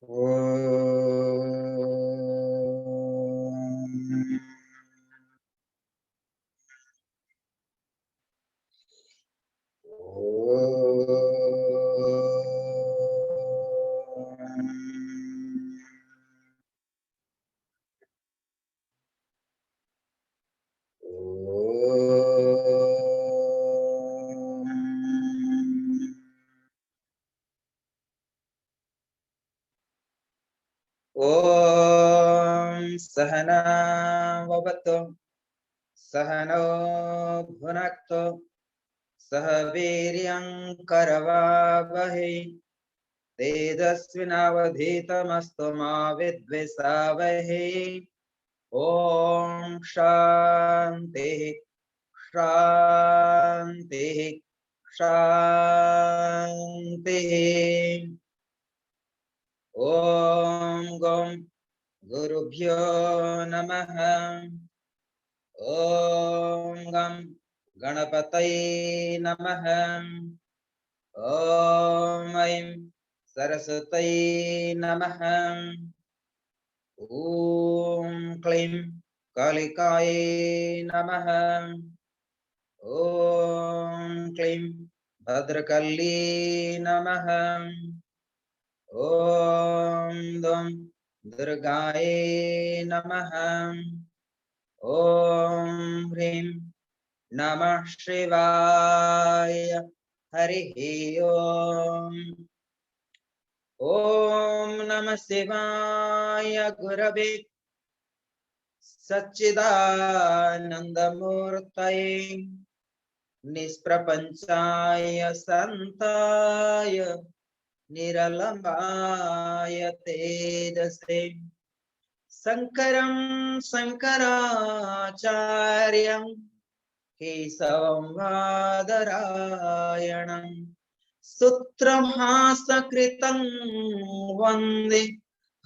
ओम सहना ववतु सहनो भुनक्तु सह वीर्यं करवावहै तेजस्विनावधीतमस्तु मा विद्विषावहै। ओम शांति शांति शांति। ओम गं गुरुभ्यो नमः। ओम गं गणपतये नमः। ओम ऐं सरस्वतये नमः। ओम क्लीं कालिकायै नमः। ओम क्लीं भद्रकाल्यै नमः। ओम दुं दुर्गायै नमः। ओम ह्रीं नमः शिवाय। हरिः ओम। ओम नमः शिवाय गुरवे सच्चिदानन्दमूर्तये निष्प्रपंचाय शान्ताय निरलम्बाय तेजसे शंकरं शंकराचार्यं केशवं बादरायणं सूत्रभाष्यकृतं वन्दे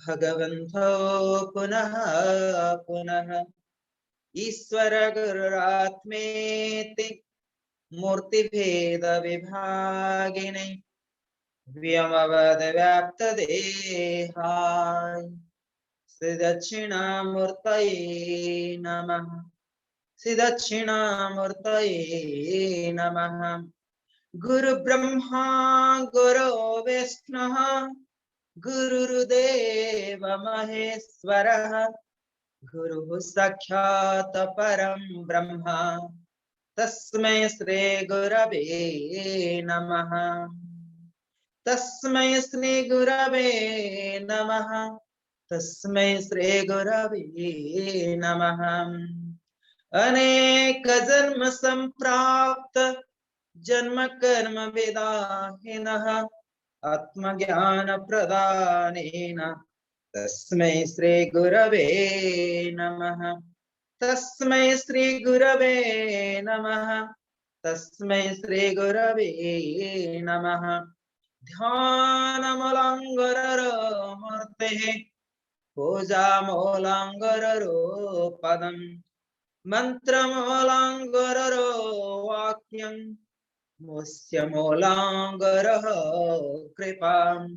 भगवन्तो पुनः पुनः। ईश्वर गुरुरात्मेति मूर्तिभेद विभागिने व्योमवद् व्याप्त देहाय श्री दक्षिणामूर्तये नमः। श्री दक्षिणामूर्तये नमः। गुरु ब्रह्मा गुरु विष्णुः गुरुर्देव महेश्वरः गुरुः साक्षात् परं ब्रह्म तस्मै श्री गुरवे नमः। तस्मै श्री गुरवे नमः। तस्मै श्री गुरवे नमः। अनेक जन्म संप्राप्त जन्म कर्म विदाहिनः आत्मज्ञान प्रदानेन तस्मै श्री गुरवे नमः। तस्मै श्री गुरवे नमः। तस्मै श्री गुरवे नमः। ध्यानमलङ्गरमूर्तेः पूजामूलङ्गररो पदम् मन्त्रमूलङ्गररो वाक्यं मुष्यमूलङ्गरः कृपाम्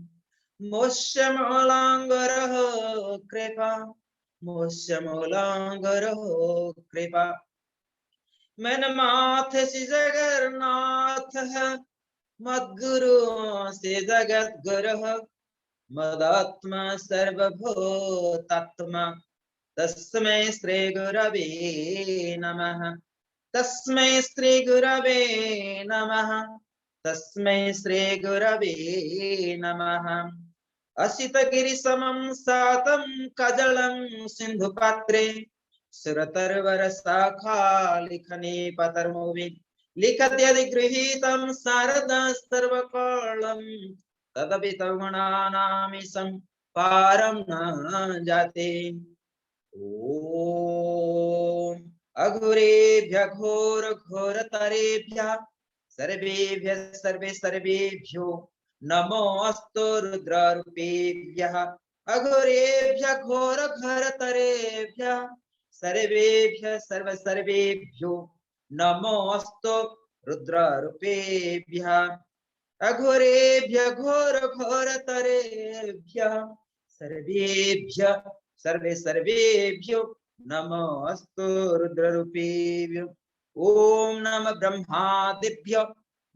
मुष्यमूलङ्गरः कृपा मुष्यमूलङ्गरः कृपा। मन माथ से जगन्नाथ मद्गुरु से जगत गुरु मदात्मा सर्वभूतात्मा तस्मै श्री गुरवे नमः। तस्मै श्री गुरवे नमः। तस्मै श्री गुरवे नमः। असित गिरिसमं सातं कजलं सिन्धुपात्रे सुरतर्वर शाखा लिखने पतर्मोवि लिखत्यदि गृहीतं शारदा सर्वकालं तदपि तगुणानामीशं पारं न जाते। ओम अघोरेभ्यः घोर घोरतरेभ्यः सर्वेभ्यो नमो अस्तु रुद्ररूपेभ्यः। अघोरेभ्यः घोर घोरतरेभ्यः सर्वेभ्यो नमो अस्तु रुद्ररूपेभ्यः। अघोरेभ्यः घोर घोरतरेभ्यः सर्वेभ्यो नमोऽस्तु रुद्ररूपेभ्यो। ओम नमः ब्रह्मादिभ्यो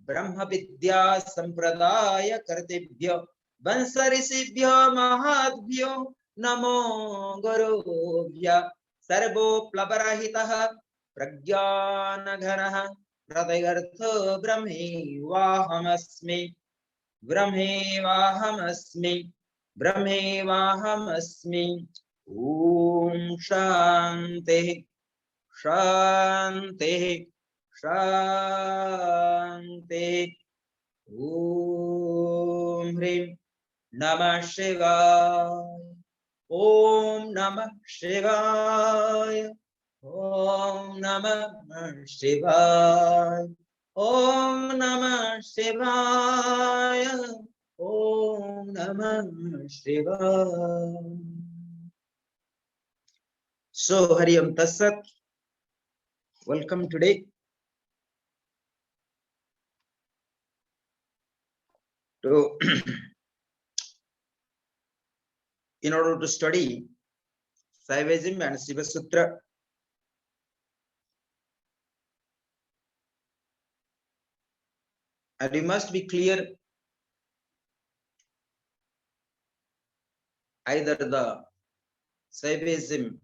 ब्रह्म विद्या संप्रदाय कर्तेभ्यो वंश ऋषिभ्यो महाद्भ्यो नमो गुरुभ्यः। सर्वोप्लवरहितः प्रज्ञानघनः हृदयर्थो ब्रह्मेवाहमस्मि ब्रह्मेवाहमस्मि ब्रह्मेवाहमस्मि। ओम शांति शांति शांति। ओम ह्रीं नमः शिवाय। ओम नमः शिवाय। ओम नमः शिवाय। ओम नमः शिवाय। ओम नमः शिवाय। So Hari Om Tat Sat. Welcome today. To in order to study Shaivism and Shiva Sutra, and you must be clear either the Shaivism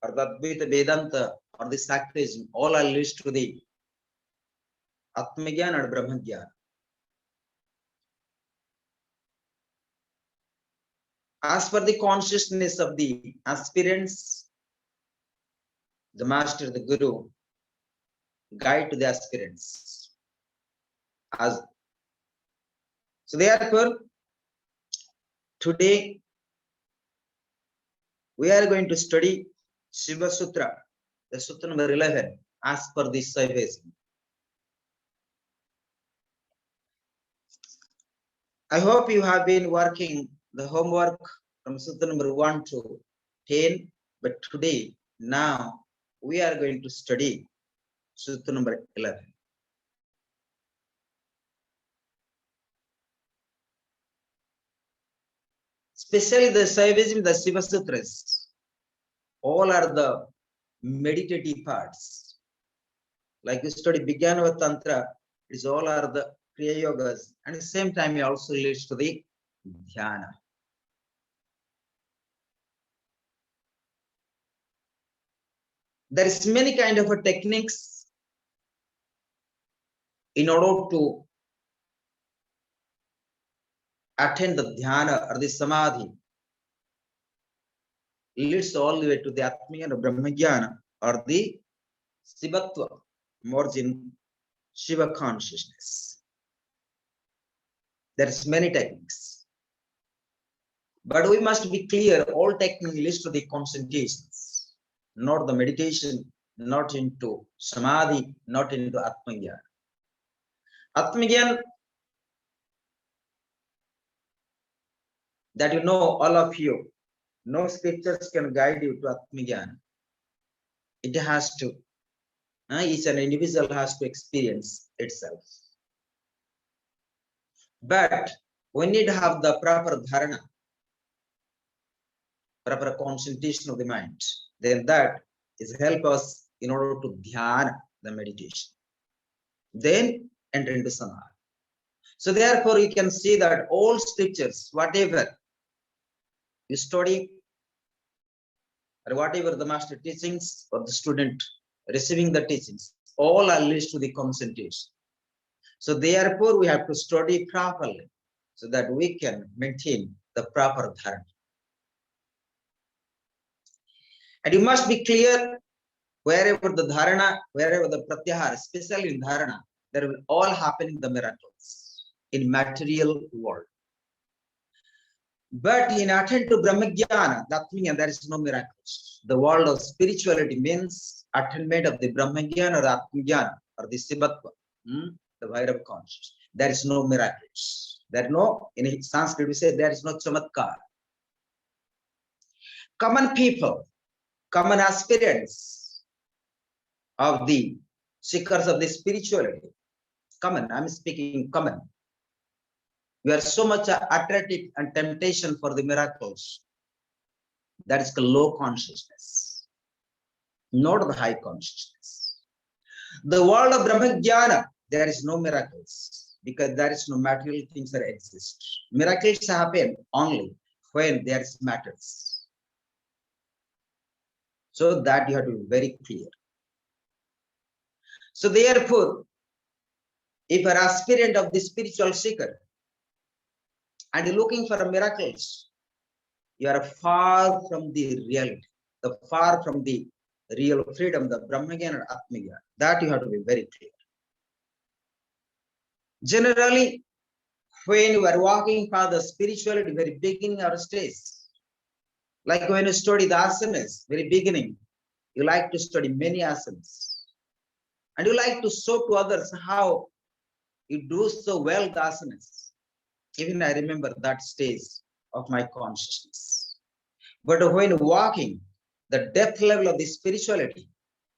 or the Advaita Vedanta or the Shaktism, all are linked to the Atmagyan or Brahmagyan. As per the consciousness of the aspirants, the master, the guru, guide to the aspirants. So therefore, today we are going to study Shiva Sutra, the Sutra number 11, as per the Shaivism. I hope you have been working the homework from Sutra number 1 to 10, but today, now, we are going to study Sutra number 11. Especially the Shaivism, the Shiva Sutras, all are the meditative parts. Like you study Vijnana Tantra, is all are the Kriya Yogas, and at the same time, it also leads to the Dhyana. There is many kind of techniques in order to attain the Dhyana or the Samadhi. Leads all the way to the Atmagyan or Brahmagyan or the Shivatva, merge in Shiva consciousness. There is many techniques, but we must be clear, all techniques leads to the concentrations, not the meditation, not into Samadhi, not into Atmagyan. Atmagyan, that you know, all of you, no scriptures can guide you to Atmagyan. It has to, each an individual has to experience itself. But we need to have the proper dharana, proper concentration of the mind. Then that is help us in order to dhyana, the meditation. Then enter into samadhi. So therefore, you can see that all scriptures, whatever you study, or whatever the master teachings or the student receiving the teachings, all are leads to the concentration. So therefore, we have to study properly so that we can maintain the proper dharana. And you must be clear, wherever the dharana, wherever the pratyahara, especially in dharana, there will all happen in the miracles in material world. But in attain to Brahmajnana, that means there is no miracles. The world of spirituality means attainment of the Brahmajnana or Atmajnana or the Shivatva, the Vairava consciousness. There is no miracles. There no, in Sanskrit we say there is no chamatkar. Common people, common aspirants of the seekers of the spirituality, common, I'm speaking common. We are so much attractive and temptation for the miracles. That is the low consciousness, not the high consciousness. The world of Brahmajnana, there is no miracles because there is no material things that exist. Miracles happen only when there is matters. So that you have to be very clear. So therefore, if an aspirant of the spiritual seeker and looking for miracles, you are far from the reality, far from the real freedom, the Brahmagyan and Atmagyan. That you have to be very clear. Generally, when you are walking for the spirituality, very beginning or stage, like when you study the asanas, very beginning, you like to study many asanas. And you like to show to others how you do so well the asanas. Even I remember that stage of my consciousness. But when walking, the depth level of the spirituality,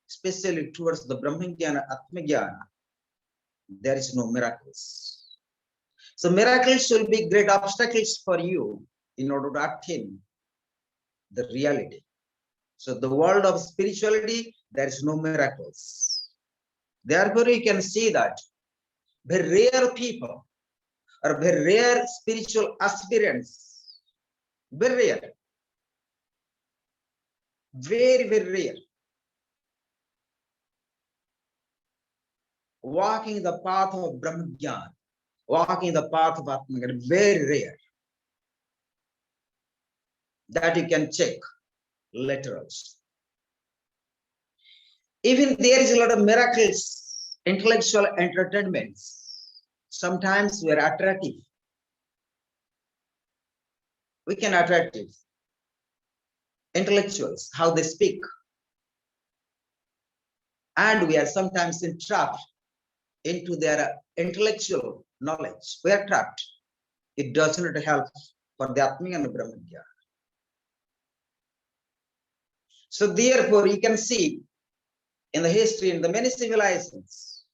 especially towards the Brahmajnana, Atmajnana, there is no miracles. So miracles will be great obstacles for you in order to attain the reality. So the world of spirituality, there is no miracles. Therefore, you can see that very rare people or very rare spiritual aspirants, very rare, very, very rare, walking the path of Brahmajnana, walking the path of Atmajnana, very rare. That you can check later also. Even there is a lot of miracles, intellectual entertainments. Sometimes we are attractive. We can attractive. Intellectuals, how they speak. And we are sometimes entrapped into their intellectual knowledge. We are trapped. It does not help for the Atmajnana and Brahmajnana. So therefore, you can see in the history, in the many civilizations,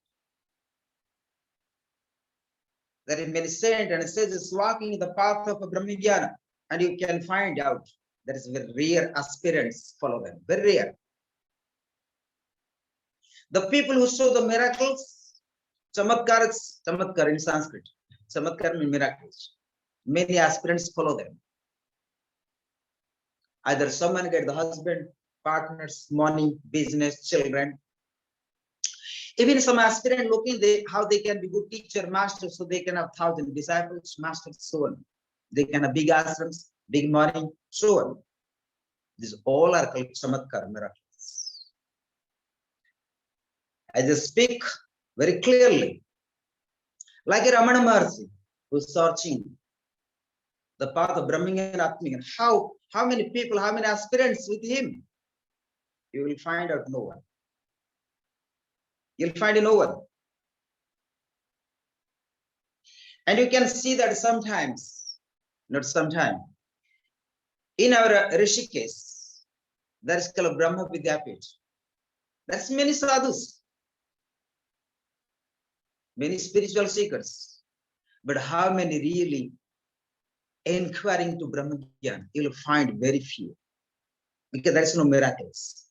there are many saints and sages walking the path of Brahmajnana, and you can find out there is very rare aspirants follow them, very rare. The people who show the miracles, chamatkar in Sanskrit, chamatkar means miracles. Many aspirants follow them. Either someone get the husband, partners, money, business, children. Even some aspirant looking how they can be good teacher, master, so they can have 1,000 disciples, masters, so on. They can have big ashrams, big money, so on. These all are called chamatkar miracles. I just speak very clearly, like a Ramana Maharshi who is searching the path of Brahmajnana and Atmajnana. How many people, how many aspirants with him? You will find out no one. You'll find no one. And you can see that sometimes, not sometime, in our Rishikesh, there is called Brahma Vidyapit. That's many sadhus, many spiritual seekers. But how many really inquiring to Brahmajnana? You'll find very few, because there is no miracles.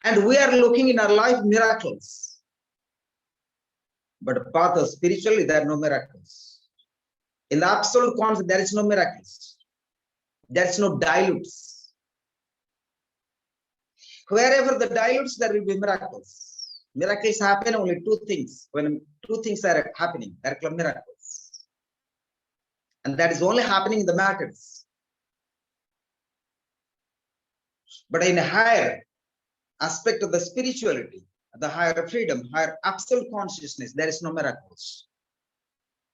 And we are looking in our life miracles. But path of spiritually, there are no miracles. In the absolute concept, there is no miracles. There is no dilutes. Wherever the dilutes, there will be miracles. Miracles happen only two things. When two things are happening, they are called miracles. And that is only happening in the matters. But in a higher aspect of the spirituality, the higher freedom, higher absolute consciousness, there is no miracles.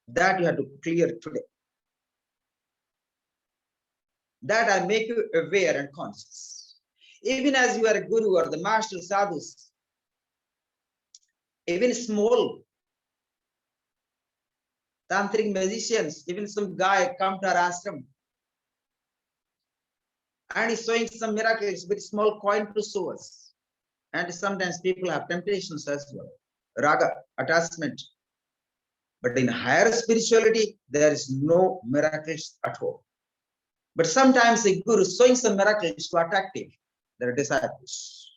That you have to clear today. That I make you aware and conscious. Even as you are a guru or the master sadhus, even small tantric magicians, even some guy come to our ashram and he's showing some miracles with small coin to show us. And sometimes people have temptations as well, raga, attachment. But in higher spirituality, there is no miracles at all. But sometimes the Guru is showing some miracles to attractive their disciples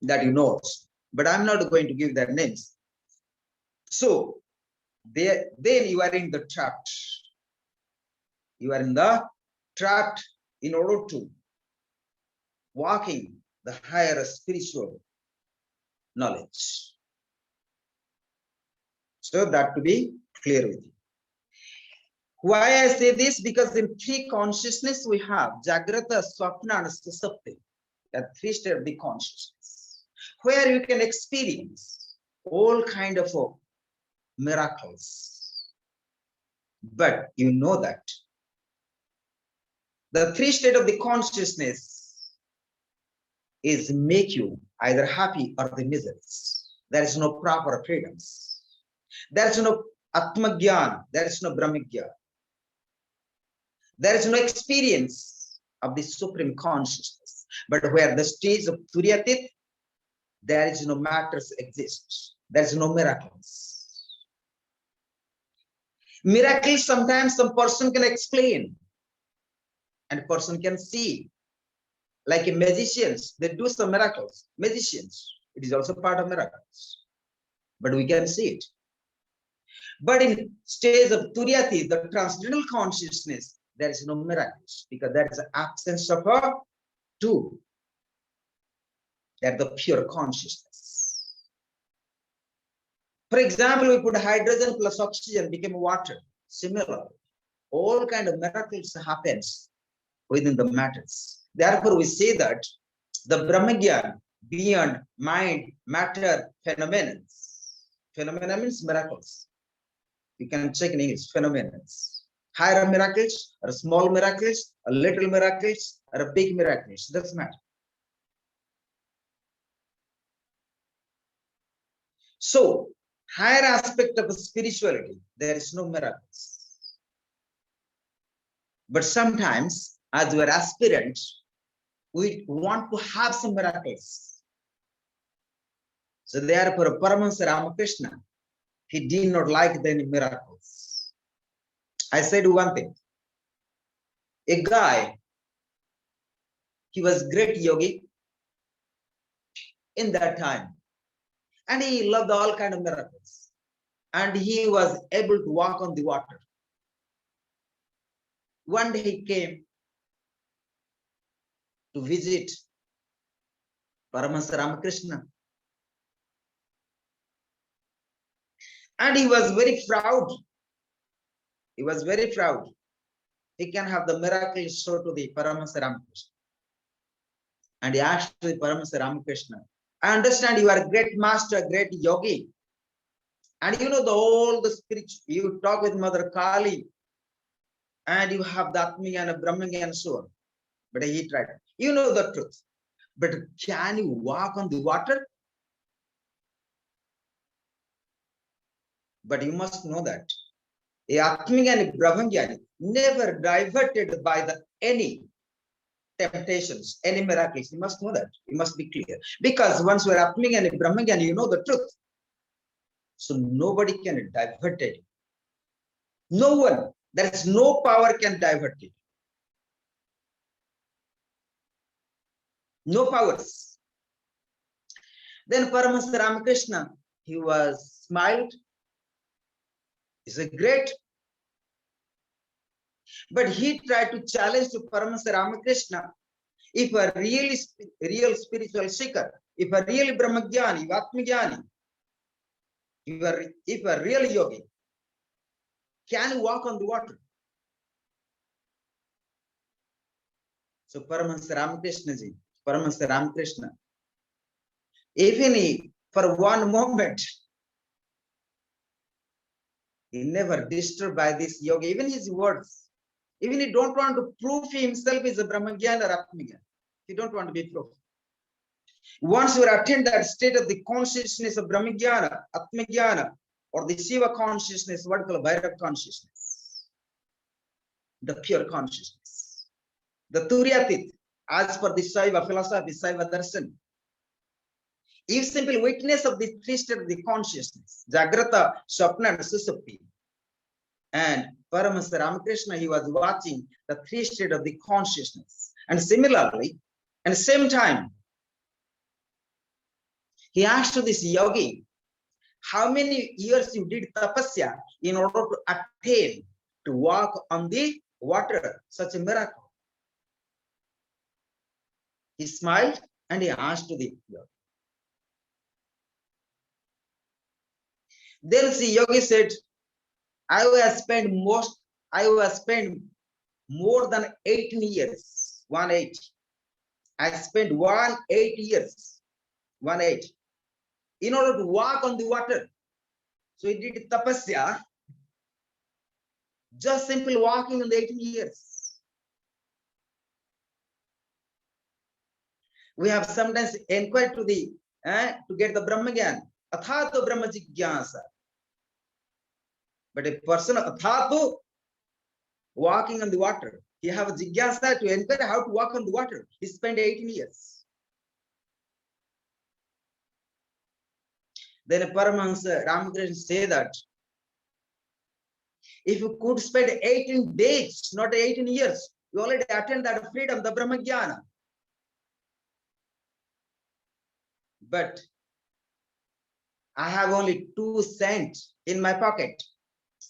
that you know. But I'm not going to give their names. So then you are in the trapped. You are in the trapped in order to walking the higher spiritual knowledge. So that to be clear with you. Why I say this? Because in three consciousness we have Jagrata, Swapna, and Susapti. That three states of the consciousness, where you can experience all kind of miracles. But you know that the three states of the consciousness is make you either happy or the miseries. There is no proper freedoms. There is no Atmagyan. There is no Brahmagyan. There is no experience of the supreme consciousness. But where the stage of Turyatit, there is no matters exist. There is no miracles. Miracles sometimes some person can explain and person can see. Like magicians, they do some miracles. Magicians, it is also part of miracles. But we can see it. But in stage of Turyati, the transcendental consciousness, there is no miracles because there is an absence of a two. That's the pure consciousness. For example, we put hydrogen plus oxygen became water. Similar, all kind of miracles happens within the matters. Therefore, we say that the Brahmagyan beyond mind, matter, phenomena. Phenomena means miracles. You can check in English, phenomena. Higher miracles, or small miracles, or little miracles, or a big miracles. Doesn't matter. So, higher aspect of spirituality, there is no miracles. But sometimes, as we are aspirants, we want to have some miracles. So therefore, Paramahansa Ramakrishna, he did not like any miracles. I said one thing. A guy, he was great yogi in that time. And he loved all kind of miracles. And he was able to walk on the water. One day he came to visit Paramahansa Ramakrishna. And he was very proud. He was very proud. He can have the miracle show to the Paramahansa Ramakrishna. And he asked the Paramahansa Ramakrishna, I understand you are a great master, great yogi. And you know all the spiritual, you talk with Mother Kali. And you have the Atmagyan, Brahmagyan, and so on. But he tried. You know the truth. But can you walk on the water? But you must know that a Atmagyan, Brahmagyan never diverted by the any temptations, any miracles. You must know that. You must be clear. Because once you are Atmagyan, Brahmagyan, you know the truth. So nobody can divert it. No one. There is no power can divert it. No powers. Then Paramahansa Ramakrishna, he was smiled. He's a great. But he tried to challenge to Paramahansa Ramakrishna, if a real spiritual seeker, if a real Brahmagyani, Atmagyani, if a real yogi, can walk on the water? So Paramahansa Ramakrishna, even he, for one moment, he never disturbed by this yoga, even his words. Even he don't want to prove himself is a Brahmagyan or Atmagyan. He don't want to be proved. Once you attain that state of the consciousness of Brahmagyana, Atmagyana, or the Shiva consciousness, what we call Bhairava consciousness, the pure consciousness, the Turyatit, as per the Shaiva philosophy, Shaiva darshan, if simple witness of the three states of the consciousness, Jagrata, Swapna, and Susupti, And Paramahansa Ramakrishna, he was watching the three states of the consciousness. And similarly, at the same time, he asked to this yogi, how many years you did tapasya in order to attain to walk on the water, such a miracle? He smiled and he asked to the yogi. Then the yogi said, I have spent more than 18 years, 1/8. I spent 1/8 years, 1/8, in order to walk on the water. So he did tapasya, just simple walking in the 18 years. We have sometimes inquired to the to get the Brahmagyan, athato Brahma Jigyasa. But a person athato walking on the water, he have a jigyasa to inquire how to walk on the water. He spent 18 years. Then Paramahansa Ramakrishna say that if you could spend 18 days, not 18 years, you already attained that freedom, the Brahmagyana. But I have only 2 cents in my pocket.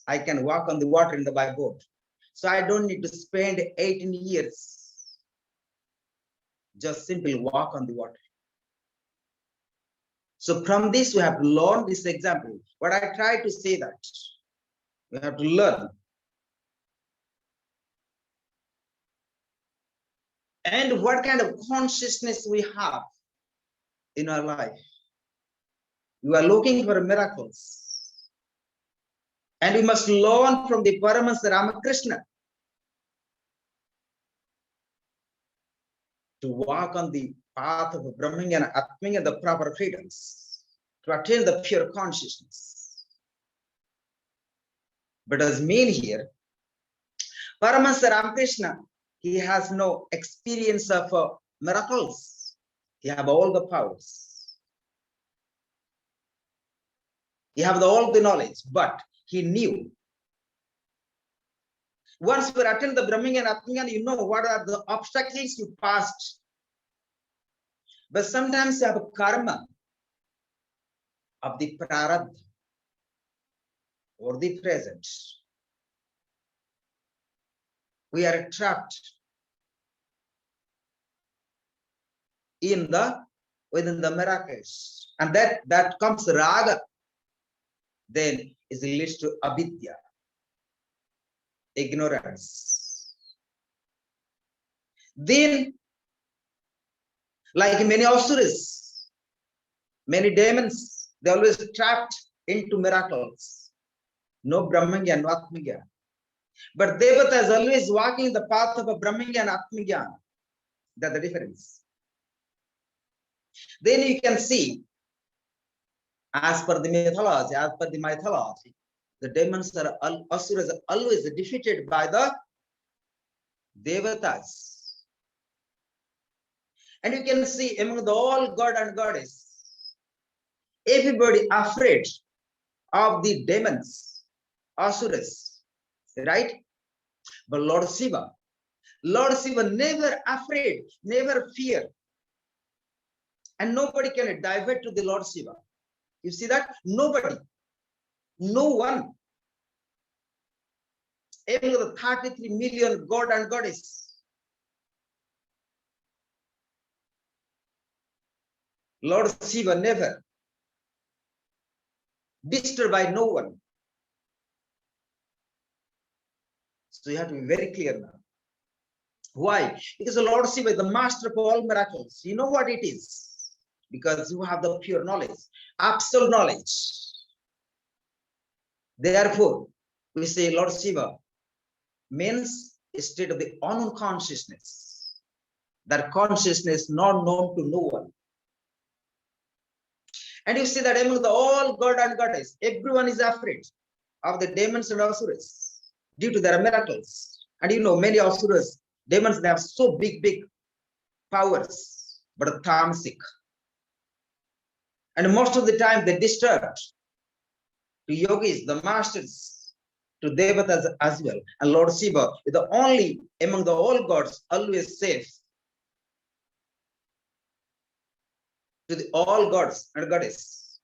I can walk on the water in the by boat. So I don't need to spend 18 years. Just simply walk on the water. So from this, we have to learn this example. But I try to say that we have to learn. And what kind of consciousness we have in our life. You are looking for miracles. And we must learn from the Paramahansa Ramakrishna to walk on the path of Brahmagyan, Atmagyan, the proper freedoms, to attain the pure consciousness. But as mean here, Paramahansa Ramakrishna, he has no experience of miracles. He have all the powers. He have all the knowledge, but he knew. Once you attend the Brahmagyan, Atmagyan, you know what are the obstacles you passed. But sometimes you have a karma of the prarabdha or the present. We are trapped within the miracles, and that comes raga. Then it leads to avidya, ignorance. Then, like many asuras, many demons, they always trapped into miracles. No Brahmagyan, no Atmagyan. But Devata is always walking the path of a Brahmagyan, Atmagyan. That's the difference. Then you can see, as per the mythology, the demons are asuras are always defeated by the Devatas. And you can see among the all god and goddess, everybody afraid of the demons, asuras, right? But Lord Shiva never afraid, never fear. And nobody can divert to the Lord Shiva. You see that? Nobody. No one. Among the 33 million god and goddess, Lord Shiva never disturbed by no one. So you have to be very clear now. Why? Because the Lord Shiva is the master of all miracles. You know what it is? Because you have the pure knowledge, absolute knowledge. Therefore, we say Lord Shiva means a state of the unknown consciousness. That consciousness not known to no one. And you see that among the all god and goddess, everyone is afraid of the demons and asuras due to their miracles. And you know, many asuras, demons, they have so big powers, but tamasic. And most of the time they disturbed to yogis, the masters, to Devatas as well. And Lord Shiva is the only among the all gods always safe to the all gods and goddess.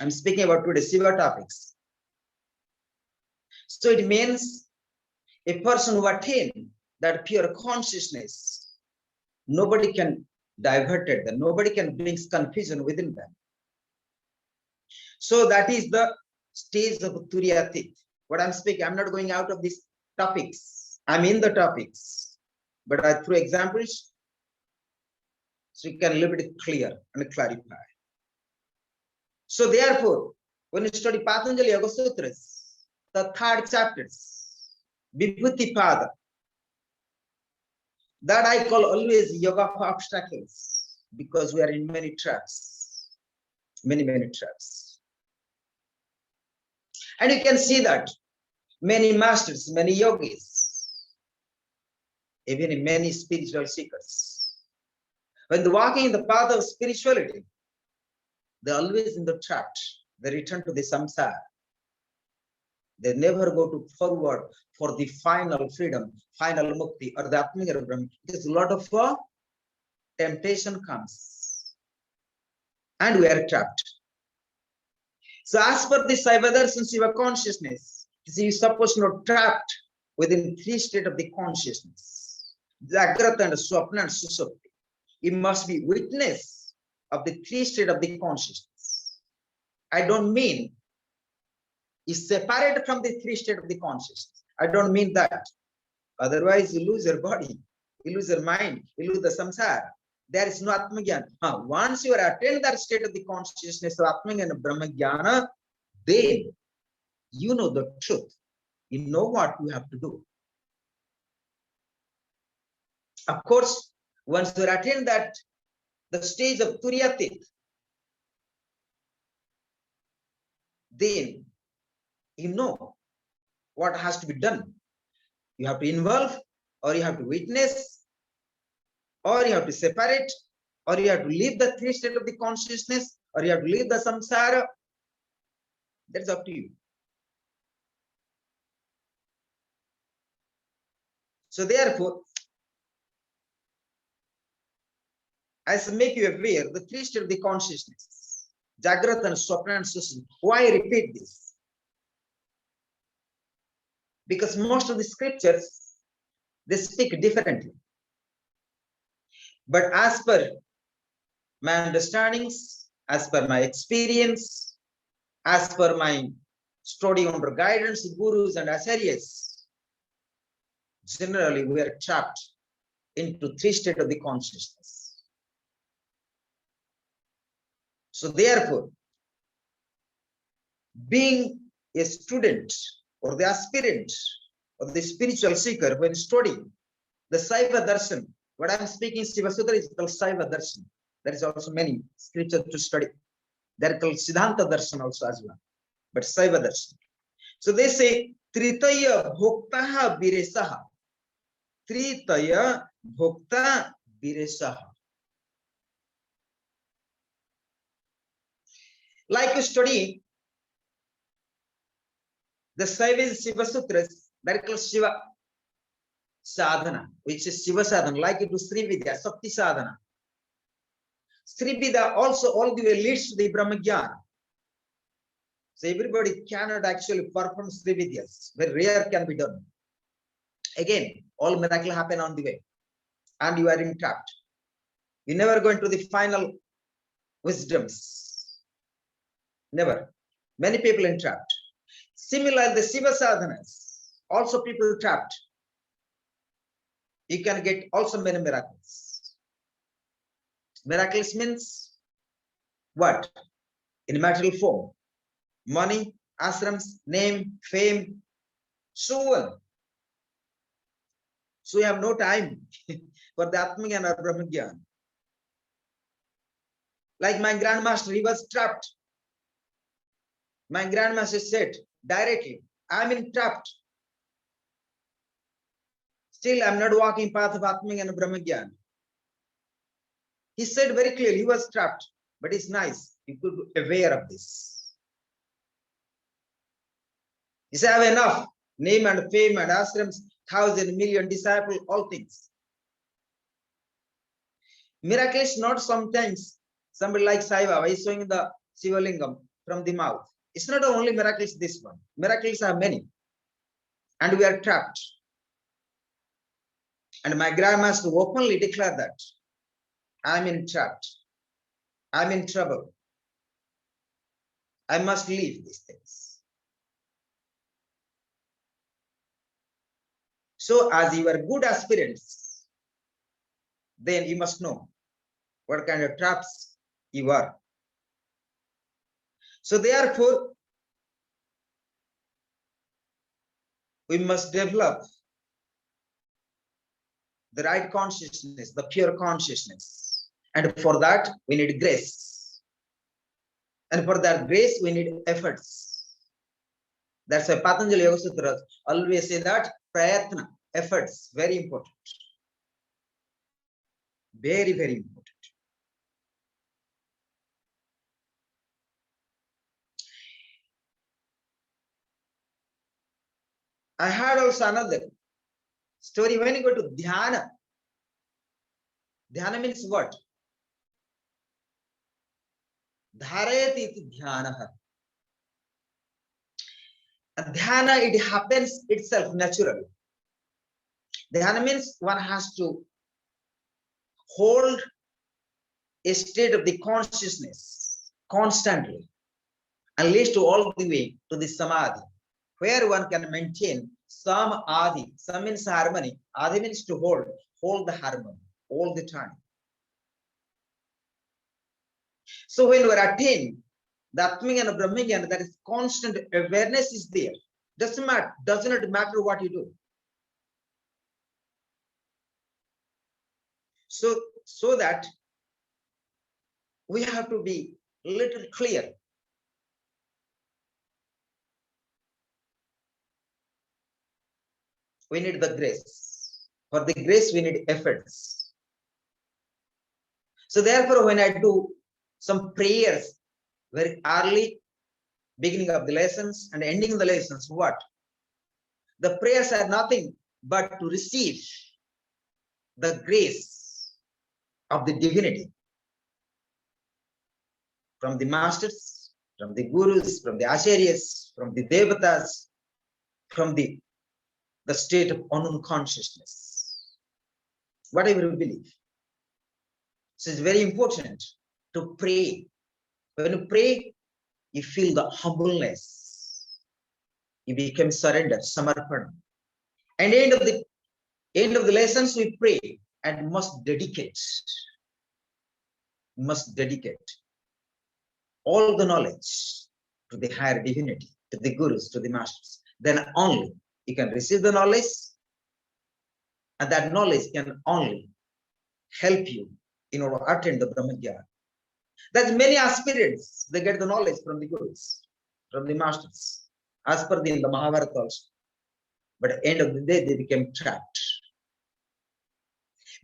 I'm speaking about today Shiva topics. So it means a person who attains that pure consciousness, nobody can divert it, nobody can bring confusion within them. So that is the stage of Turiyatit. What I'm speaking, I'm not going out of these topics. I'm in the topics, but through examples, so you can a little bit clear and clarify. So therefore, when you study Patanjali Yoga Sutras, the third chapters, Vibhuti Pada, that I call always yoga of obstacles, because we are in many traps, many traps. And you can see that many masters, many yogis, even many spiritual seekers, when they're walking in the path of spirituality, they're always in the trap. They return to the samsara. They never go to forward for the final freedom, final mukti, or the Atmaya Brahma. Because a lot of temptation comes, and we are trapped. So as per the Saivadarshan Shiva consciousness, you suppose not trapped within three states of the consciousness, Jagrata and Swapna and Susupti. You must be witness of the three states of the consciousness. I don't mean is separated from the three states of the consciousness. I don't mean that. Otherwise, you lose your body, you lose your mind, you lose the samsara. There is no Atmagyan. Once you are attained that state of the consciousness of Atmagyan and Brahmagyana, then you know the truth. You know what you have to do. Of course, once you are attained that the stage of Turiyatit, then you know what has to be done. You have to involve, or you have to witness, or you have to separate, or you have to leave the three states of the consciousness, or you have to leave the samsara. That's up to you. So therefore, as to make you aware, the three states of the consciousness, Jagrata and Swapna and Susupti. Why I repeat this? Because most of the scriptures, they speak differently. But as per my understandings, as per my experience, as per my study under guidance of gurus and acharyas, generally we are trapped into three states of the consciousness. So therefore, being a student or the aspirant or the spiritual seeker, when studying the Saiva Darshan, what I'm speaking Shiva Sutra is called Saiva Darshan. There is also many scriptures to study. They're called Siddhanta Darshan also as well, but Saiva Darshan. So they say Tritaya Bhoktaha Biresaha. Tritaya Bhokta Biresaha. Like you study the Saiva Shiva Sutras, that is called Shiva Sadhana, which is Shiva Sadhana, like it was Sri Vidya, Sakti Sadhana. Sri Vidya also all the way leads to the Brahmagyana. So everybody cannot actually perform Sri Vidyas, very rare can be done. Again, all miracles happen on the way, and you are entrapped. You never go into the final wisdoms. Never. Many people entrapped. Similar, the Shiva sadhanas, also people trapped. You can get also many miracles. Miracles means what? In material form. Money, ashrams, name, fame, so on. So you have no time for the Atmagyan or Brahmagyan. Like my grandmaster, he was trapped. My grandmaster said directly, I'm entrapped. Still, I'm not walking path of Atmagyan and Brahmagyan. He said very clearly, he was trapped, but it's nice. You could be aware of this. Is have enough name and fame and ashrams, 1,000 million disciples, all things. Miracles not sometimes somebody like Sai Baba is showing the Sivalingam from the mouth. It's not only miracles this one. Miracles are many. And we are trapped. And my grandmaster openly declared that I'm in trapped. I'm in trouble. I must leave these things. So as you are good aspirants, then you must know what kind of traps you are. So therefore, we must develop the right consciousness, the pure consciousness. And for that, we need grace. And for that grace, we need efforts. That's why Patanjali Yoga Sutras always say that prayatna, efforts, very important. Very, very important. I had also another story. When you go to dhyana, dhyana means what? Dharayati iti dhyana. Dhyana, it happens itself naturally. Dhyana means one has to hold a state of the consciousness constantly and leads to all the way to the samadhi, where one can maintain some adi. Some means harmony. Adi means to hold the harmony all the time. So when we are attaining the Atmajnana and Brahmajnana, that is constant awareness is there. Does not matter what you do. So that we have to be a little clear. We need the grace. For the grace, we need efforts. So therefore, when I do some prayers very early, beginning of the lessons and ending the lessons, what? The prayers are nothing but to receive the grace of the divinity from the masters, from the gurus, from the acharyas, from the devatas, from the state of unknown consciousness, whatever you believe. So it's very important to pray. When you pray, you feel the humbleness. You become surrender, samarpana. And end of the lessons, we pray and must dedicate all the knowledge to the higher divinity, to the gurus, to the masters. Then only you can receive the knowledge, and that knowledge can only help you in order to attain the Brahmajnana. There's many aspirants, they get the knowledge from the gurus, from the masters, as per the Mahabharata also. But at the end of the day, they became trapped.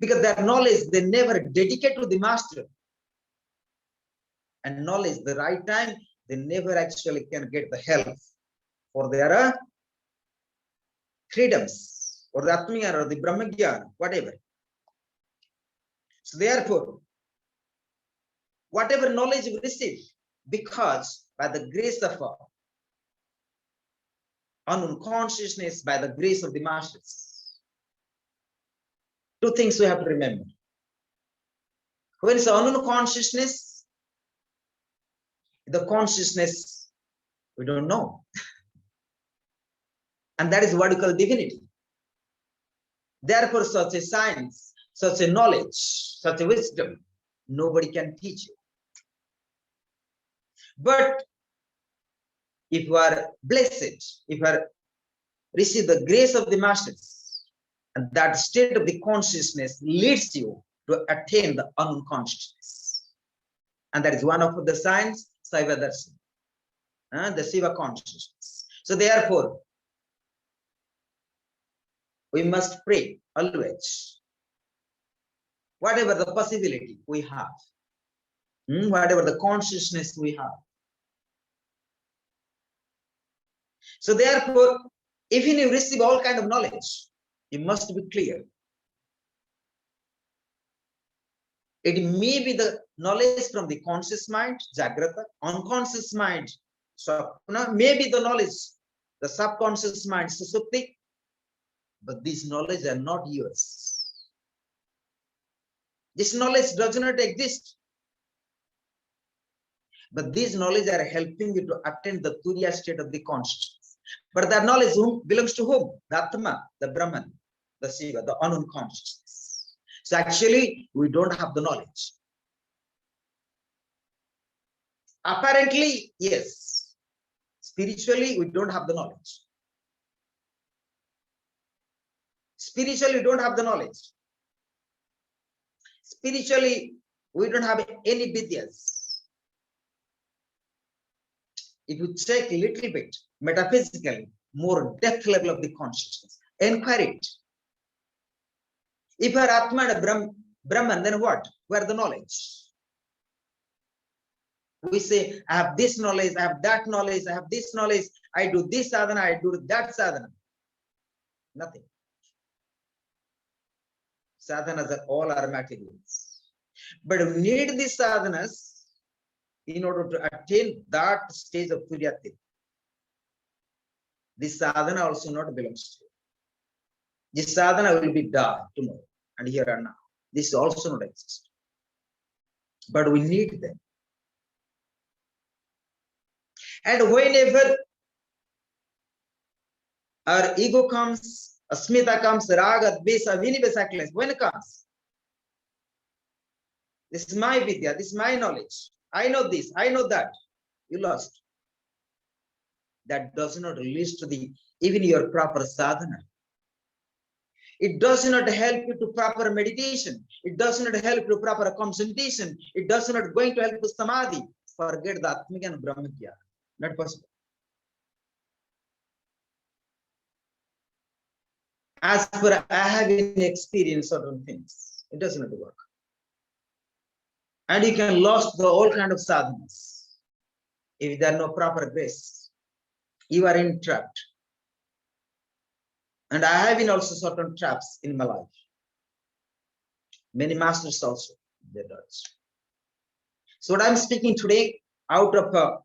Because their knowledge, they never dedicate to the master. And knowledge, the right time, they never actually can get the help for their freedoms, or the Atmajnana, or the Brahmajnana, whatever. So therefore, whatever knowledge we receive, because by the grace of unknown consciousness, by the grace of the masters, two things we have to remember. When it's unknown consciousness, the consciousness we don't know. And that is what we call divinity. Therefore, such a science, such a knowledge, such a wisdom, nobody can teach you. But if you are blessed, if you are receive the grace of the masters, and that state of the consciousness leads you to attain the unknown consciousness. And that is one of the signs, Saiva Darshan, the Shiva consciousness. So therefore, we must pray always. Whatever the possibility we have, whatever the consciousness we have. So therefore, even you receive all kind of knowledge, you must be clear. It may be the knowledge from the conscious mind, Jagrata, unconscious mind, Swapna, maybe the knowledge, the subconscious mind, Susupti, but these knowledge are not yours. This knowledge does not exist. But these knowledge are helping you to attain the Turiya state of the consciousness. But that knowledge belongs to whom? The Atma, the Brahman, the Shiva, the unknown consciousness. So actually, we don't have the knowledge. Apparently, yes. Spiritually, we don't have the knowledge. Spiritually, we don't have the knowledge. Spiritually, we don't have any vidyas. If you check a little bit, metaphysically, more depth level of the consciousness, inquire it. If you are Atma and Brahman, then what? Where the knowledge? We say, I have this knowledge, I have that knowledge, I have this knowledge, I do this sadhana, I do that sadhana. Nothing. Sadhanas are all are materials. But we need these sadhanas in order to attain that stage of Turyati. This sadhana also not belongs to you. This sadhana will be done tomorrow and here and now. This also not exist. But we need them. And whenever our ego comes, asmita comes, raga, dvesa, vinivesa, when it comes, this is my vidya, this is my knowledge. I know this, I know that. You lost. That does not release to the even your proper sadhana. It does not help you to proper meditation. It does not help you to proper concentration. It does not going to help you samadhi. Forget the Atmika and Brahmikya. Not possible. As per I have experienced certain things, it does not work. And you can lose the all kind of sadhanas if there are no proper grace. You are entrapped. And I have been also certain traps in my life. Many masters also they does. So what I'm speaking today out of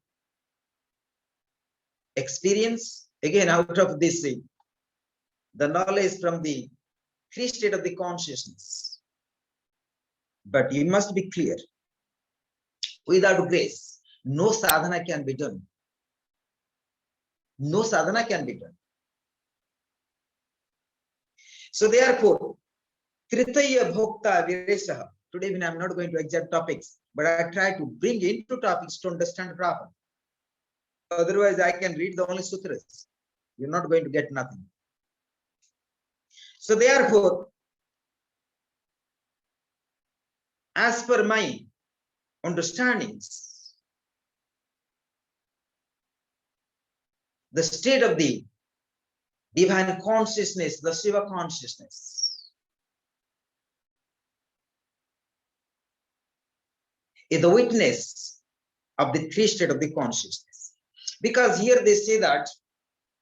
experience, again out of this the knowledge from the three state of the consciousness. But you must be clear. Without grace, no sadhana can be done. No sadhana can be done. So therefore, Tritaya Bhokta Viresha. Today, when I'm not going to exact topics, but I try to bring into topics to understand properly. Otherwise, I can read the only sutras. You're not going to get nothing. So therefore, as per my understandings, the state of the divine consciousness, the Shiva consciousness, is the witness of the three state of the consciousness. Because here they say that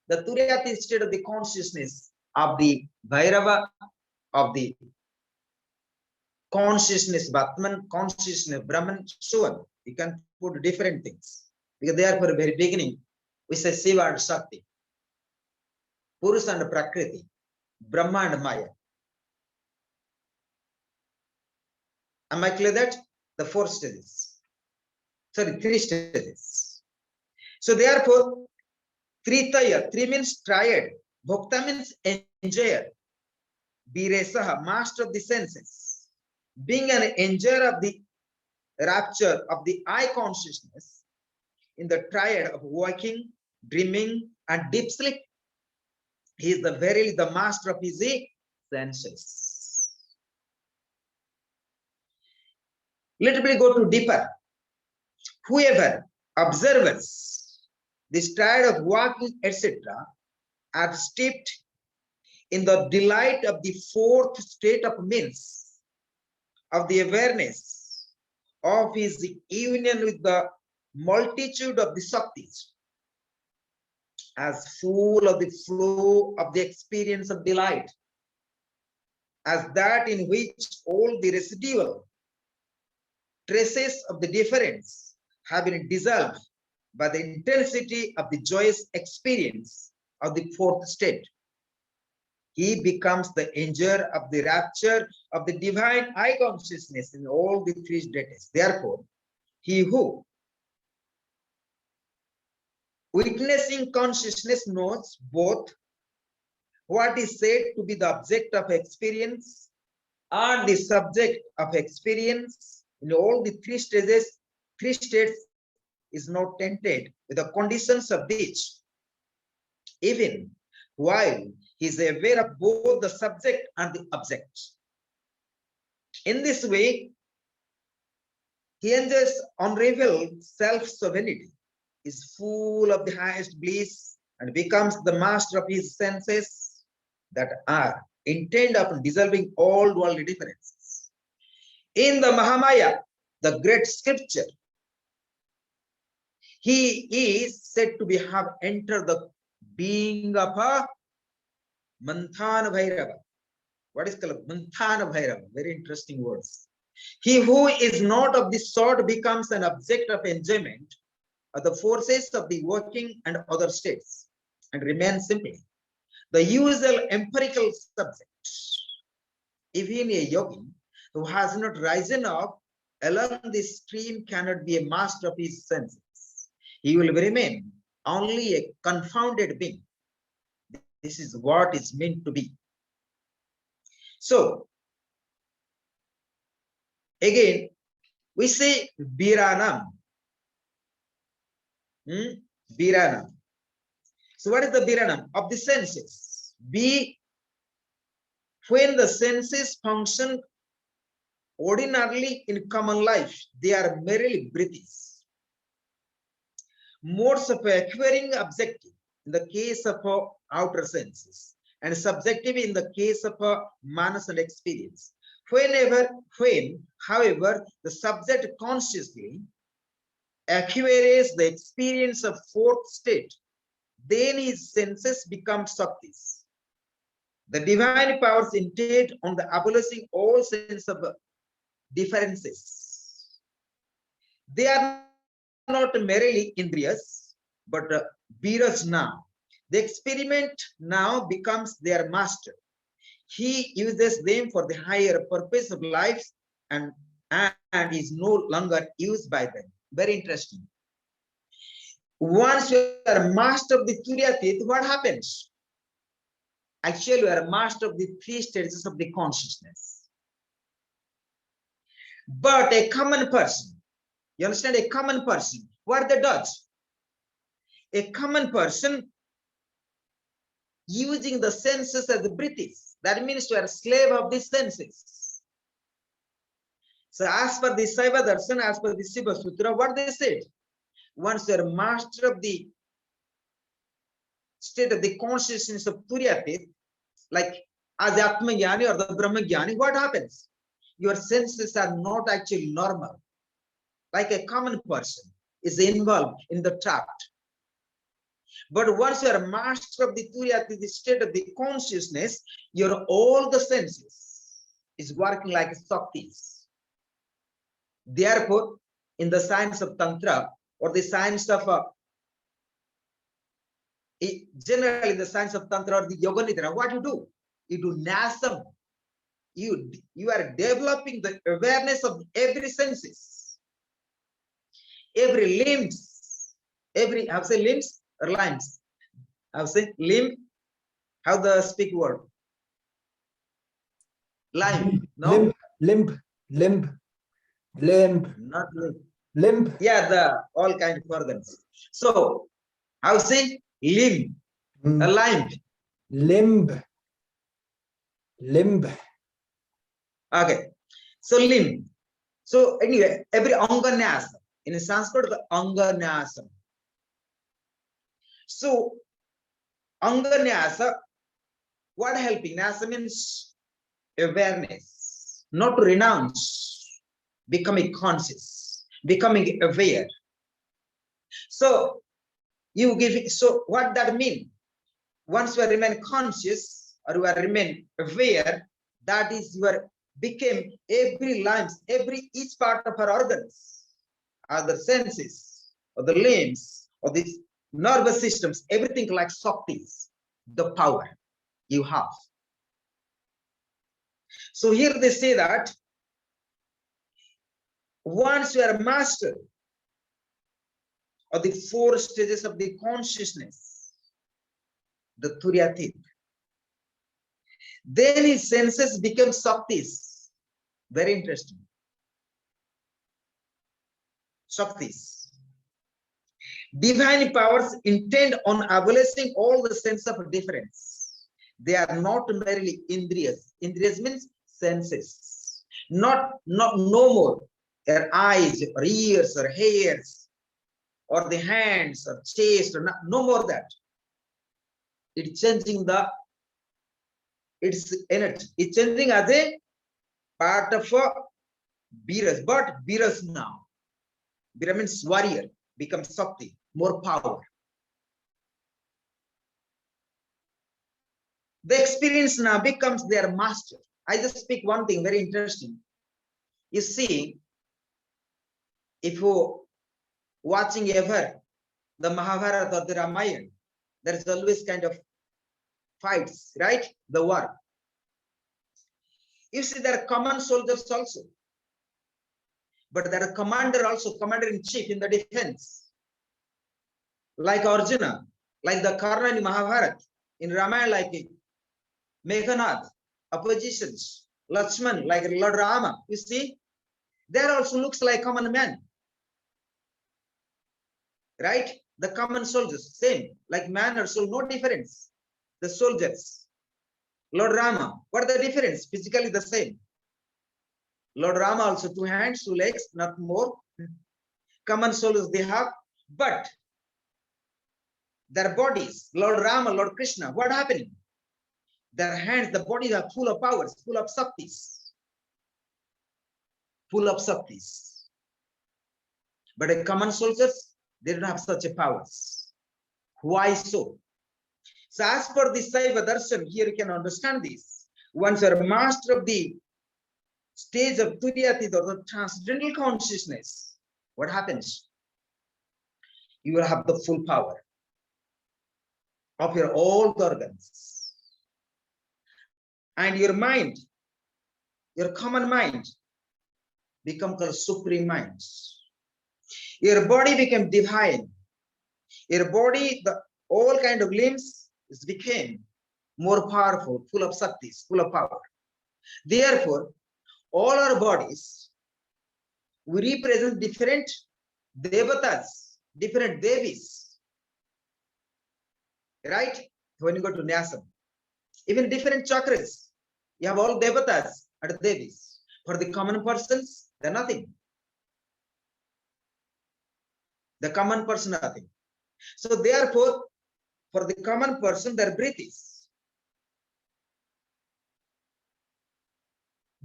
the Turyati state of the consciousness of the Bhairava, of the consciousness Batman, consciousness Brahman, so on. You can put different things. Because they are for the very beginning, we say Shiva and Shakti, Purusha and Prakriti, Brahma and Maya. Am I clear that? The four stages. Sorry, three stages. So therefore, Tritaya, three means triad. Bhokta means enjoyer. Viresaha, master of the senses. Being an enjoyer of the rapture of the eye consciousness in the triad of waking, dreaming, and deep sleep. He is verily the master of his senses. Let me go to deeper. Whoever observes this triad of walking, etc., are steeped in the delight of the fourth state of means, of the awareness of his union with the multitude of the Shaktis. as full of the flow of the experience of delight, as that in which all the residual traces of the difference have been dissolved by the intensity of the joyous experience of the fourth state. He becomes the enjoyer of the rapture of the divine I consciousness in all the three states. Therefore, he who witnessing consciousness knows both what is said to be the object of experience and the subject of experience in all the three states is not tainted with the conditions of which, even while he is aware of both the subject and the object. In this way, he enjoys unrivaled self-sovereignty, is full of the highest bliss, and becomes the master of his senses that are intent upon dissolving all worldly differences. In the Mahamaya, the great scripture, he is said to be have entered the being of a Manthana Bhairava. What is called Manthana Bhairava? Very interesting words. He who is not of this sort becomes an object of enjoyment of the forces of the working and other states, and remains simply the usual empirical subject. Even a yogi who has not risen up along this stream cannot be a master of his senses. He will remain only a confounded being. This is what is meant to be. So, again, we say Viranam. Viranam. So, what is the Viranam? Of the senses. When the senses function ordinarily in common life, they are merely breathes. Modes of acquiring objective in the case of outer senses, and subjective in the case of manas and experience. However, the subject consciously acquires the experience of fourth state, then his senses become Shaktis. The divine powers intent on the abolishing all sense of differences. They are not merely Indriyas, but Viras now. The experiment now becomes their master. He uses them for the higher purpose of life and is no longer used by them. Very interesting. Once you are master of the Turiyatit, what happens? Actually, you are master of the three stages of the consciousness. But a common person, you understand, a common person, what they does? A common person using the senses as the British, that means you are a slave of the senses. So as per the Saiva Darshan, as per the Shiva Sutra, what they said, once you are master of the state of the consciousness of Turiyatit, like as the Atma Jnani or the Brahma Jnani, what happens? Your senses are not actually normal. Like a common person is involved in the trapped. But once you are master of the Turiyatit, the state of the consciousness, your all the senses is working like Shaktis. Therefore, in the science of Tantra or the science of generally the science of Tantra or the Yoga Nidra, what you do? You do Nasam. You are developing the awareness of every senses, every limbs, every, I say limbs or lines? I say limb. How the speak word? Limb. No. Limb. Not limb. Limb. Yeah, the all kind of organs. So, how say limb? A limb. Limb. Okay. So limb. So anyway, every Anganyasa. In Sanskrit, the Anganyasa. So Anganyasa, what helping? Nyasa means awareness, not to renounce, becoming conscious, becoming aware. So You give it. So what that mean? Once you remain conscious or you remain aware, that is you are became every limbs, every each part of our organs, or the senses, or the limbs, or the nervous systems, everything like Shaktis, the power you have. So here they say that once you are master of the four stages of the consciousness, the Turyatit, then his senses become Shaktis. Very interesting. Shaktis. Divine powers intend on abolishing all the sense of difference. They are not merely indriyas. Indriyas means senses. No more their eyes or ears or hairs or the hands or chest or no more that. It's changing its energy. It's changing as a part of a Biras, but Biras now. Bira means warrior, becomes Shakti, more power. The experience now becomes their master. I just speak one thing very interesting. You see, if you watching ever the Mahabharata or the Ramayana, there is always kind of fights, right? The war. You see, there are common soldiers also, but there are commander also, commander in chief in the defense, like Arjuna, like the Karna in Mahabharata, in Ramayana, like Meghanad, oppositions, Lakshman, like Lord Rama. You see, there also looks like common man, right? The common soldiers, same, like man or soul, no difference. The soldiers, Lord Rama, what the difference? Physically the same. Lord Rama also 2 hands, 2 legs, not more. Common souls they have, but their bodies, Lord Rama, Lord Krishna, what happening? Their hands, the bodies are full of powers, full of Shaktis. Full of Shaktis. But a common soldiers, they don't have such a powers. Why so? So as per the Saiva Darshan, here you can understand this. Once you are a master of the stage of Turyatit or the transcendental consciousness, what happens? You will have the full power of your all organs. And your mind, your common mind, become called supreme minds. Your body became divine. Your body, the all kind of limbs became more powerful, full of Shaktis, full of power. Therefore, all our bodies, we represent different devatas, different devis, right? When you go to Nyasam, even different chakras, you have all devatas and devis. For the common persons, they're nothing. The common person, nothing. So therefore, for the common person, their breath is.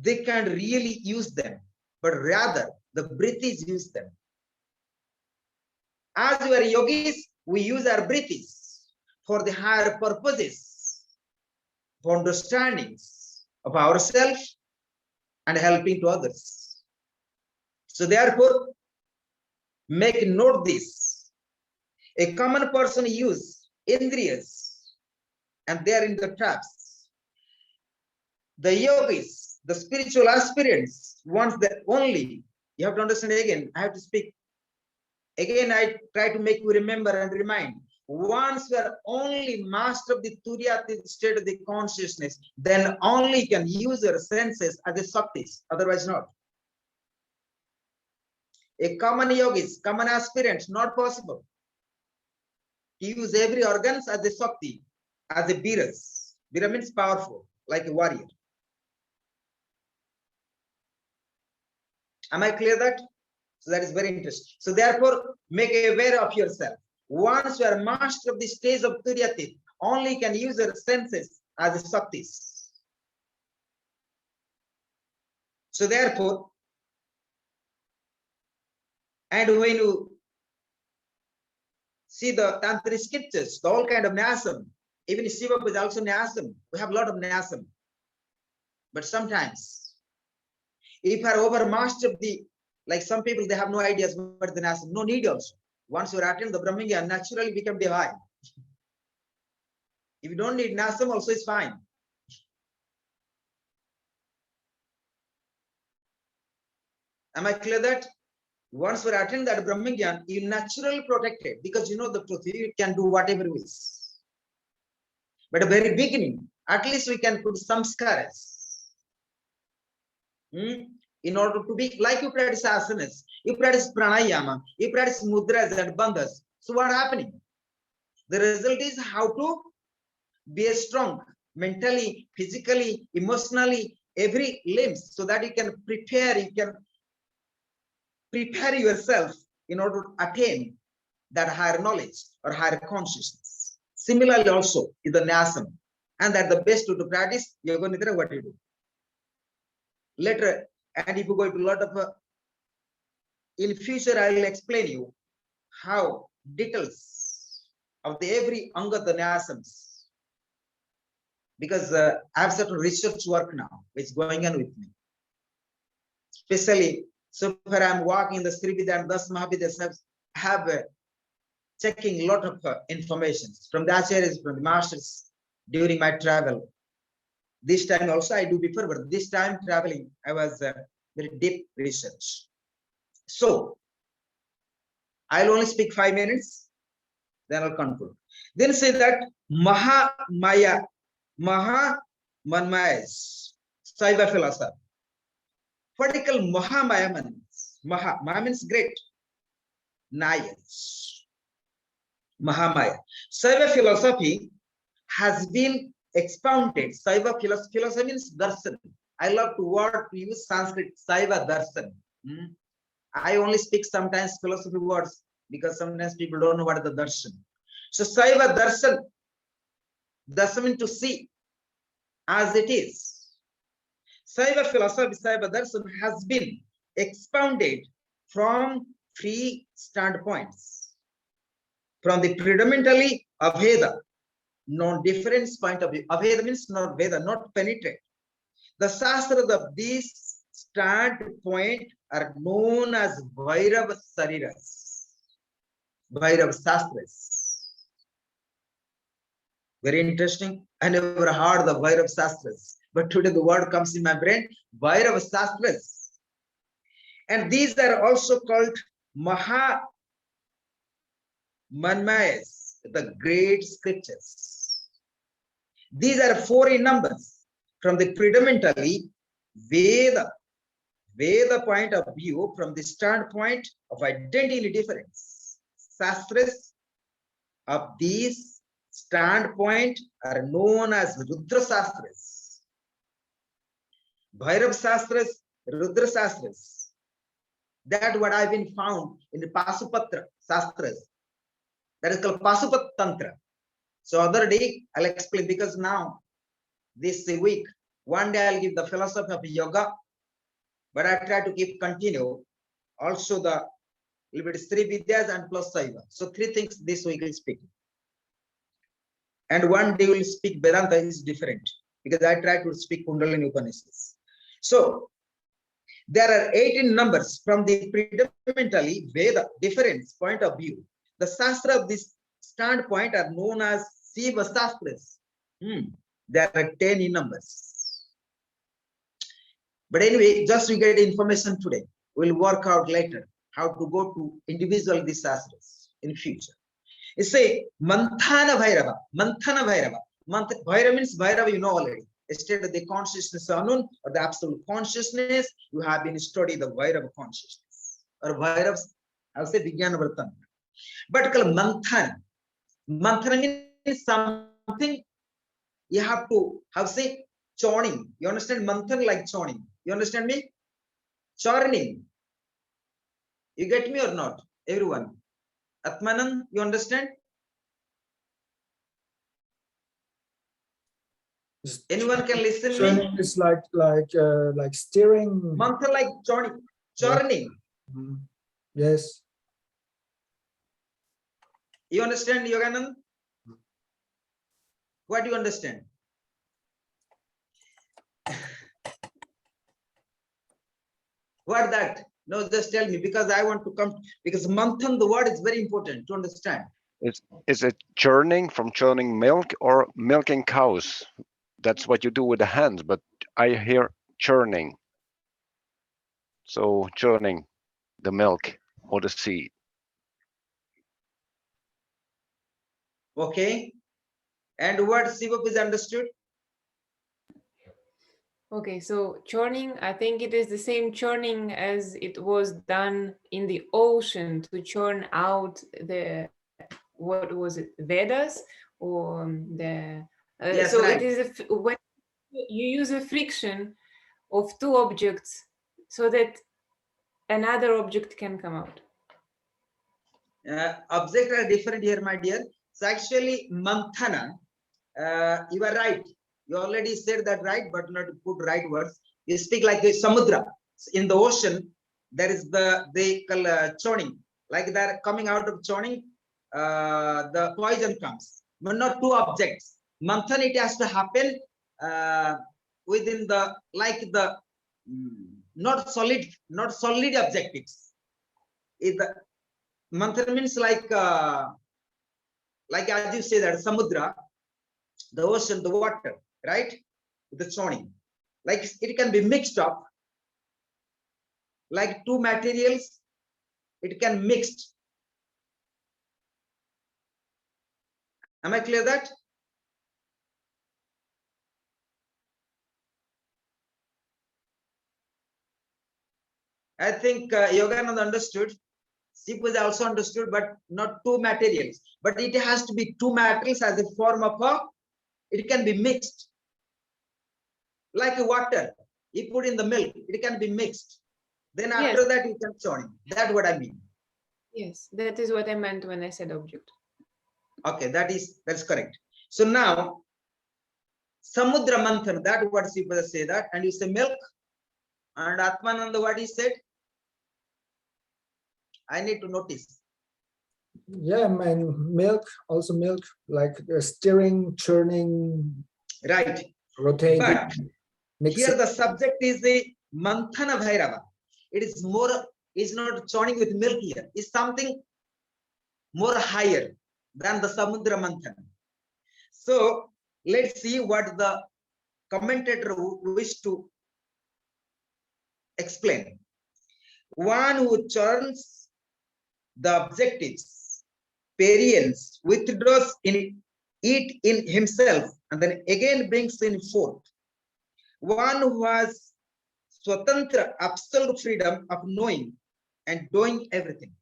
They can really use them, but rather the breath is use them. As we are yogis, we use our breaths for the higher purposes, for understandings of ourselves and helping to others. So therefore, make note this. A common person use indriyas and they are in the traps. The yogis, the spiritual aspirants, once that only, you have to understand again, I have to speak. Again, I try to make you remember and remind. Once you are only master of the Turyatit state of the consciousness, then only can use your senses as a Shaktis, otherwise not. A common yogis, common aspirant, not possible. Use every organs as a Shakti, as a Biras. Bira means powerful, like a warrior. Am I clear that? So that is very interesting. So therefore, make aware of yourself. Once you are master of the stage of Turyatit, only can use your senses as a Shaktis. So therefore, and when you see the Tantric scriptures, the all kind of nyasam. Even Shiva is also nyasam. We have a lot of nyasam. But sometimes, if I overmaster the, like some people, they have no ideas what the nyasam. No need also. Once you attend the Brahmagyan, naturally become divine. If you don't need nyasam, also is fine. Am I clear that? Once we attend that Brahmagyan, you naturally protected because you know the truth. You can do whatever you wish. But at the very beginning, at least we can put some scars. In order to be like you practice asanas, you practice pranayama, you practice mudras and bandhas. So what happening? The result is how to be strong mentally, physically, emotionally, every limbs, so that you can prepare yourself in order to attain that higher knowledge or higher consciousness. Similarly, also is the nyasam, and that the best to practice yoga nidra. What you do later, and if you go to a lot of in future, I will explain you how details of the every anga the nyasams, because I have certain research work now which is going on with me, especially. So far, I'm walking in the Sri Vidya and Das Mahavidyas have checking a lot of information from the acharyas, from the masters during my travel. This time also I do before, but this time traveling, I was very deep research. So I'll only speak 5 minutes, then I'll conclude. Then say that Maha Manmayas, Saiva philosophy. What they call Mahamaya means? Maha means great. Nayas. Mahamaya. Saiva philosophy has been expounded. Saiva philosophy means darshan. I love to use Sanskrit, Saiva darshan. I only speak sometimes philosophy words because sometimes people don't know what is the darshan. So Saiva darshan, darshan means to see as it is. Saiva philosophy, Saiva darshan has been expounded from 3 standpoints. From the predominantly Aveda, non-difference point of view. Aveda means not Veda, not penetrate. The Shastras of this standpoint are known as Vairava Sariras, Vairava Shastras. Very interesting. I never heard the Vairava Shastras, but today the word comes in my brain, Vairava Shastras. And these are also called Maha Manmayas, the great scriptures. These are 4 in numbers from the predominantly Veda point of view, from the standpoint of identity difference. Shastras of these standpoint are known as Rudra Shastras, Bhairav Shastras, Rudra Shastras. That what I've been found in the Pasupatra Shastras. That is called Pasupat Tantra. So other day I'll explain, because now this week, one day I'll give the philosophy of yoga, but I try to keep continue also the little bit Sri Vidyas and plus Saiva. So 3 things this week will speak. And one day will speak Vedanta is different, because I try to speak Kundalini Upanishads. So there are 18 numbers from the predominantly Veda difference point of view. The Shastra of this standpoint are known as Shiva Shastras. There are 10 in numbers. But anyway, just we get information today. We'll work out later how to go to individual these Shastras in future. It say Manthana Bhairava. Manthana Bhairava. Bhairava means Bhairava, you know already. A state of the consciousness unknown or the absolute consciousness. You have been studying the Bhairava consciousness. Or Bhairava, I'll say Vijnana Vartana. But Manthana. Manthana means something you have to, how say, churning. You understand? Manthan like churning. You understand me? Churning. You get me or not? Everyone. Atmanan, you understand? Anyone can listen Churning me? is like steering. Manthan like churning. Churning. Yes. You understand, Yoganand? What do you understand? What that? No, just tell me, because I want to come, because manthan, the word is very important to understand. Is it churning, from churning milk, or milking cows? That's what you do with the hands, but I hear churning. So churning the milk or the seed. Okay. And what Sivap is understood? Okay, so churning, I think it is the same churning as it was done in the ocean to churn out the, what was it, Vedas, or the, Yes, so right. it is, when you use a friction of two objects so that another object can come out. Objects are different here, my dear. So actually, manthana, you are right. You already said that right, but not put right words. You speak like a samudra. In the ocean, there is they call churning. Like they're coming out of churning, the poison comes. But not two objects. Manthan, it has to happen within the, like the, not solid objectives. Manthan means like as you say that samudra, the ocean, the water, right? The churning, like it can be mixed up, like two materials, it can mixed. Am I clear that? I think Yogananda understood. Sip was also understood, but not two materials. But it has to be two materials as a form of a, it can be mixed. Like water, you put in the milk, it can be mixed. Then after that, you can churn. That's what I mean. Yes, that is what I meant when I said object. Okay, that's correct. So now, Samudra Manthan, that what Sripada say that, and you say milk, and Atmananda, what he said? I need to notice. Yeah, and milk, also milk, like stirring, churning, Right. rotating. But mixing. here the subject is the Manthana Bhairava. It is more, is not churning with milk here. It's something more higher than the Samudra Manthana. So let's see what the commentator wish to explain. One who churns the objectives, variance, withdraws in it in himself, and then again brings in forth. One who has swatantra, absolute freedom of knowing and doing everything.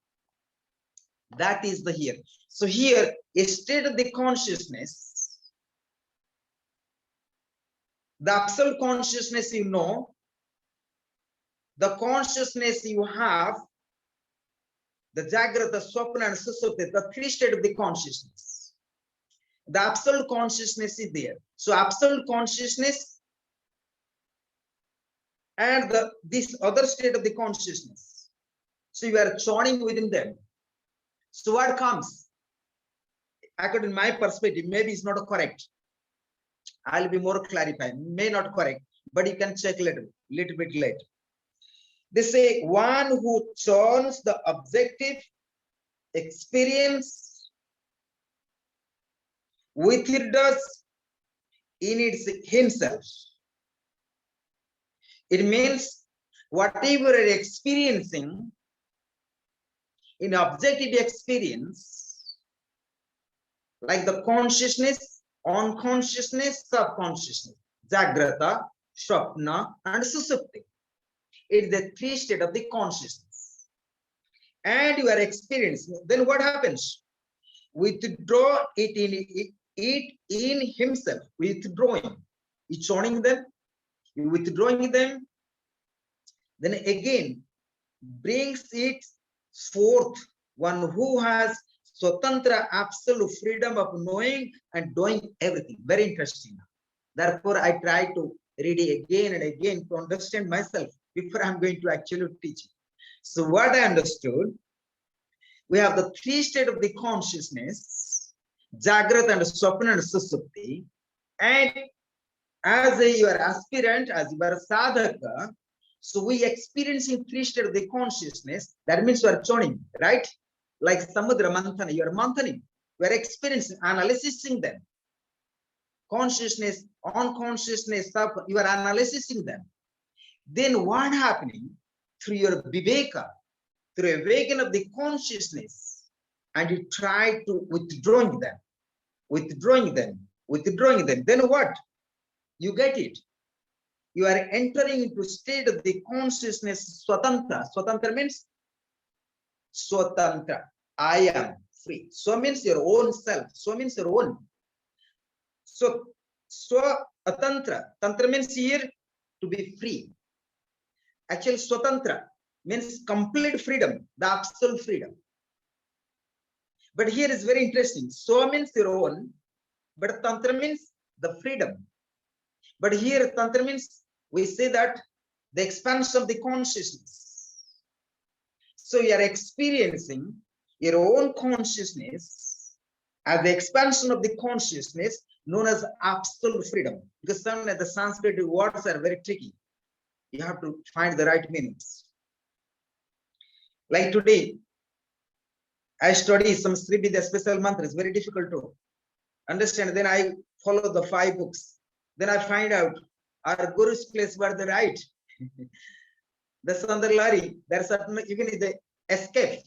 That is the here. So here, a state of the consciousness, the absolute consciousness you know, the consciousness you have, the Jagrata, the Swapna, and Susupti, the three states of the consciousness. The absolute consciousness is there. So absolute consciousness and this other state of the consciousness. So you are churning within them. So what comes? According to my perspective, maybe it's not correct. I'll be more clarified. May not correct, but you can check little bit later. They say one who churns the objective experience withdraws in its himself. It means whatever you're experiencing in objective experience, like the consciousness, unconsciousness, subconsciousness, Jagrata, Swapna, and Susupti. It is the three states of the consciousness. And you are experiencing, then what happens? Withdraw it in himself, withdrawing. You churning them, you withdrawing them, then again brings it forth, one who has swatantra, absolute freedom of knowing and doing everything. Very interesting. Therefore, I try to read it again and again to understand myself before I'm going to actually teach it. So what I understood, we have the three states of the consciousness, Jagrata and Swapna and Susupti. And as your aspirant, as your sadhaka, so we experiencing three states of the consciousness. That means you are churning, right? Like Samudra Manthana, you are manthani. You are experiencing, analyzing them. Consciousness, unconsciousness, stuff, you are analyzing them. Then what happening through your viveka, through awakening of the consciousness, and you try to withdrawing them. Then what? You get it. You are entering into state of the consciousness, swatantra. Swatantra means swatantra. I am free. So means your own self. So means your own. So swatantra. Tantra means here to be free. Actually, swatantra means complete freedom, the absolute freedom. But here is very interesting. Swa means your own, but tantra means the freedom. But here tantra means we say that the expansion of the consciousness. So you are experiencing your own consciousness as the expansion of the consciousness known as absolute freedom. Because some of the Sanskrit words are very tricky. You have to find the right meanings. Like today, I study some Sri Vidya special mantras, very difficult to understand. Then I follow the 5 books. Then I find out our Guru's place were the right. The Sundarlari, there's certain, even if they escape.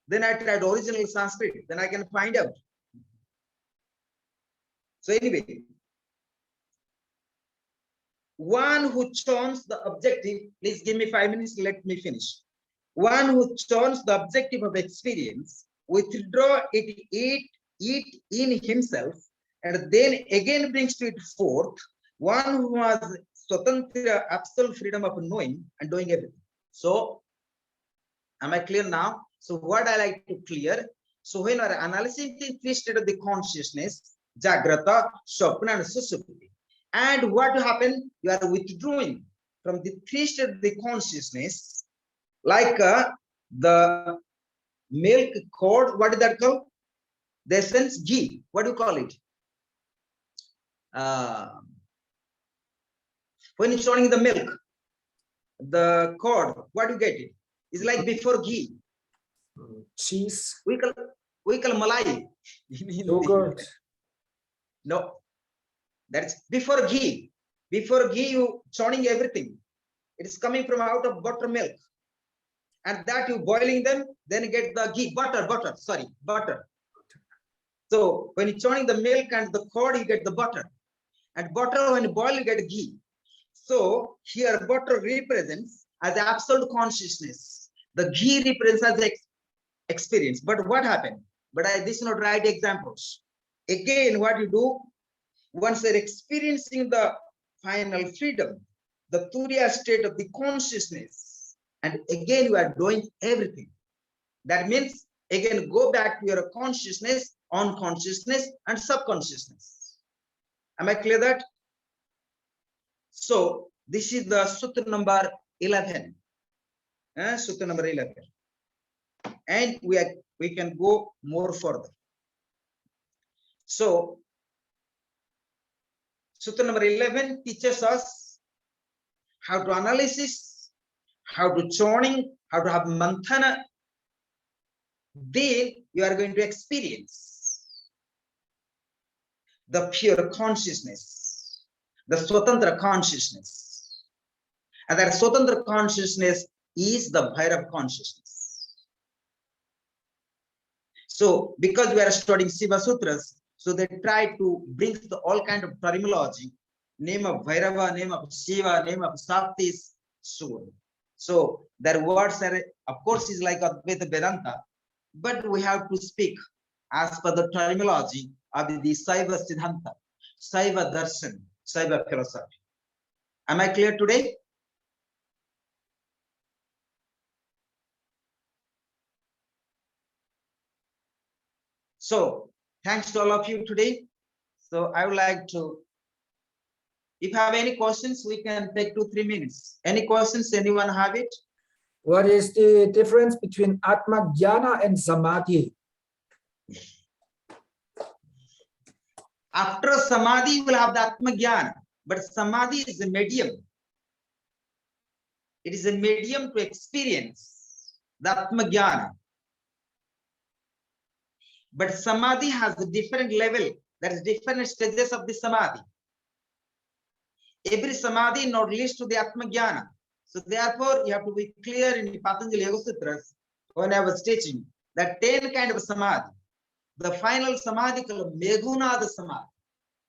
Then I tried original Sanskrit, then I can find out. So anyway, one who churns the objective, please give me 5 minutes, let me finish. One who churns the objective of experience, withdraw it in himself, and then again brings to it forth, one who has swatantra, absolute freedom of knowing and doing everything. So, am I clear now? So what I like to clear, so when we are analyzing the 3 states of the consciousness, Jagrata, Swapna and Susupti, and what happened, you are withdrawing from the 3 states of the consciousness, like the milk cord, what is that called? The essence ghee, what do you call it? When you're showing the milk, the cord, what do you get it? It's like before ghee. Cheese, We call malai. yogurt. No, that's before ghee. Before ghee, you churning everything. It is coming from out of buttermilk. And that you boiling them, then get the ghee, butter. So when you churning the milk and the curd, you get the butter. And butter, when you boil, you get ghee. So here butter represents as absolute consciousness. The ghee represents as experience. But what happened? But this is not right examples. Again, what you do, once you're experiencing the final freedom, the Turiya state of the consciousness, and again you are doing everything. That means again go back to your consciousness, unconsciousness, and subconsciousness. Am I clear that? So this is the sutra number 11. Sutra number 11. And we can go more further. So sutra number 11 teaches us how to analysis, how to churning, how to have manthana. Then you are going to experience the pure consciousness, the Swatantra consciousness. And that Swatantra consciousness is the Bhairava consciousness. So because we are studying Shiva Sutras, so they try to bring all kind of terminology, name of Bhairava, name of Shiva, name of Shakti, so their words are, of course, is like Advaita Vedanta, but we have to speak as per the terminology of the Saiva Siddhanta, Saiva Darshan, Saiva philosophy. Am I clear today? So thanks to all of you today. So I would like to, if you have any questions, we can take 2-3 minutes. Any questions? Anyone have it? What is the difference between Atma Jnana and Samadhi? After samadhi, you will have the Atma Jnana, but samadhi is a medium. It is a medium to experience the Atma Jnana. But samadhi has a different level. There is different stages of the samadhi. Every samadhi not leads to the Atma Jnana. So therefore, you have to be clear in the Patanjali Yoga Sutras when I was teaching that 10 kind of samadhi. The final samadhi called Meghunada Samadhi,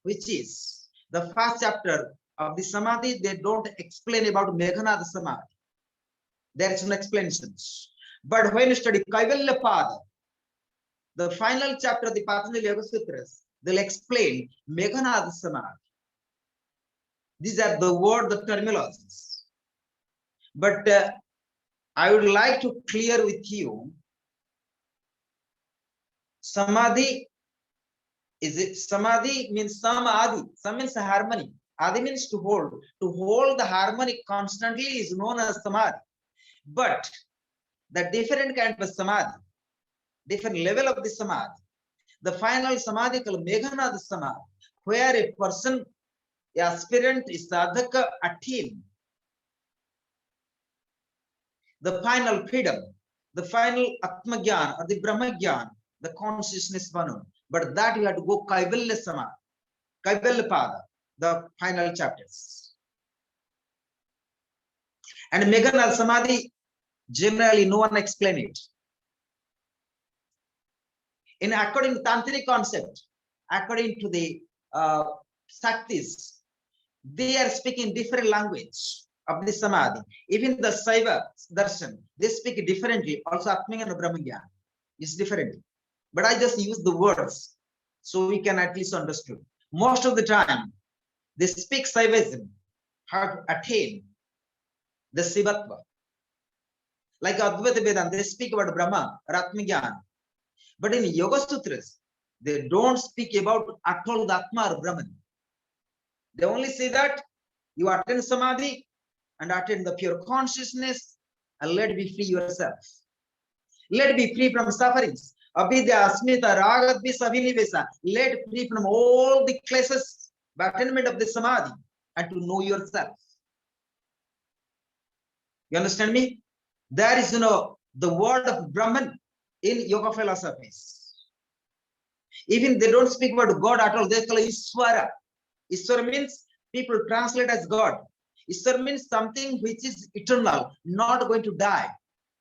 which is the first chapter of the samadhi. They don't explain about Meghunada Samadhi. There is no explanations. But when you study Kaivalya Pada, the final chapter of the Patanjali Yoga Sutras, they'll explain Meghunada Samadhi. These are the word, the terminologies. But I would like to clear with you, samadhi samadhi means samadhi. Sam means harmony. Adi means to hold. To hold the harmony constantly is known as samadhi. But the different kind of samadhi, different level of the samadhi. The final samadhi called Meghunada Samadhi, where a person, the aspirant, is sadhaka attain the final freedom, the final Atma Jnana or the Brahma Jnana, the consciousness one. But that you have to go Kaivalya Samadhi, Kaivalya Pada, the final chapters. And Meghunada Samadhi, generally no one explain it. In according to Tantric concept, according to the Shaktis, they are speaking different language of the samadhi. Even the Saiva darshan, they speak differently. Also, Atma and Brahma Jnana is different. But I just use the words so we can at least understand. Most of the time, they speak Saivism, how to attain the Sivatva. Like Advaita Vedanta, they speak about Brahma or Atma Jnana. But in Yoga Sutras, they don't speak about at all the Atma or Brahman. They only say that you attain Samadhi and attain the pure consciousness and let be free yourself. Let be free from sufferings. Avidya, Asmita, Ragadvi, Savinivesa. Let free from all the classes by attainment of the Samadhi and to know yourself. You understand me? There is the word of Brahman in yoga philosophies. Even they don't speak about God at all, they call it Iswara. Iswara means people translate as God. Iswara means something which is eternal, not going to die,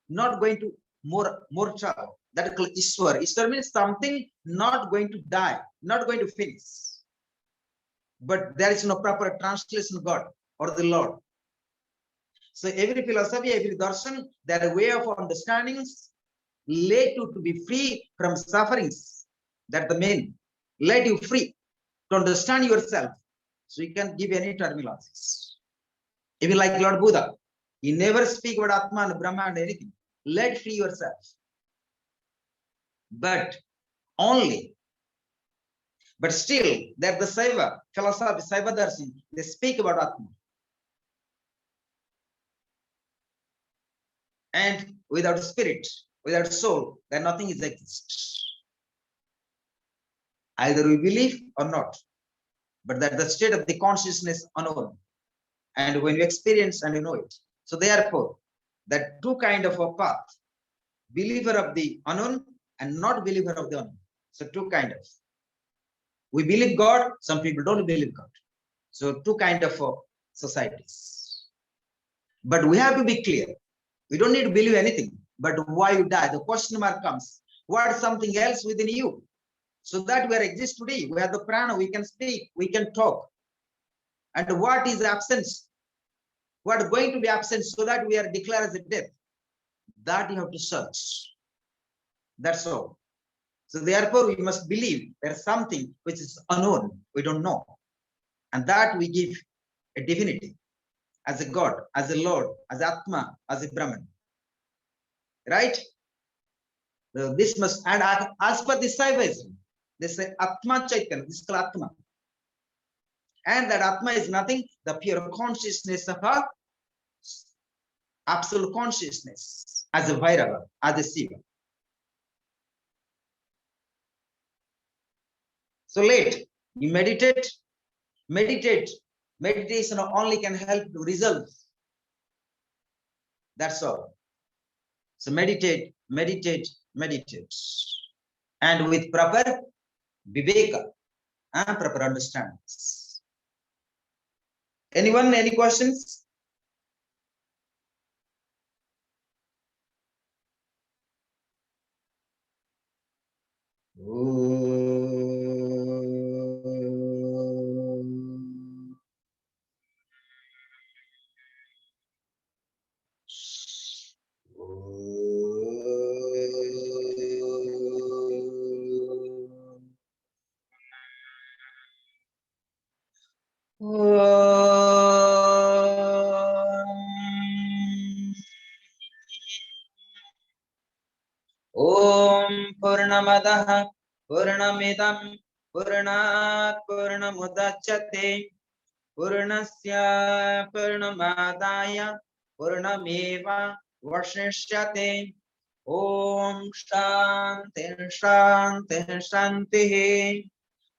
not going to mortal. That is called Iswara. Iswara means something not going to die, not going to finish. But there is no proper translation of God or the Lord. So every philosophy, every darshan, their way of understandings let you to be free from sufferings. That's the main. Let you free to understand yourself. So you can give any terminologies. Even like Lord Buddha, he never speak about Atma and Brahma and anything. Let free yourself. But still, that the Saiva philosophy, Saiva darshan, they speak about Atma. And without spirit, without soul, then nothing is exists. Either we believe or not, but that the state of the consciousness unknown. And when you experience and you know it. So therefore, that two kind of a path, believer of the unknown and not believer of the unknown. So two kind of. We believe God, some people don't believe God. So two kind of societies. But we have to be clear. We don't need to believe anything, but why you die? The question mark comes. What is something else within you? So that we are exist today. We have the prana, we can speak, we can talk. And what is absence? What is going to be absent so that we are declared as a death? That you have to search. That's all. So therefore, we must believe there's something which is unknown, we don't know. And that we give a divinity. As a God, as a Lord, as Atma, as a Brahman. Right? So this must, and as per the Saivism, they say Atma Chaitanya, this is called Atma. And that Atma is nothing, the pure consciousness of absolute consciousness as a Bhairava, as a Shiva. So let you meditate. Meditation only can help to resolve. That's all. So meditate. And with proper viveka and proper understanding. Anyone, any questions? Om Purnamadah Purnamidam Purnat Purnamudachyate Purnasya Purnamadaya Purnameva Vashishyate. Om Shanti.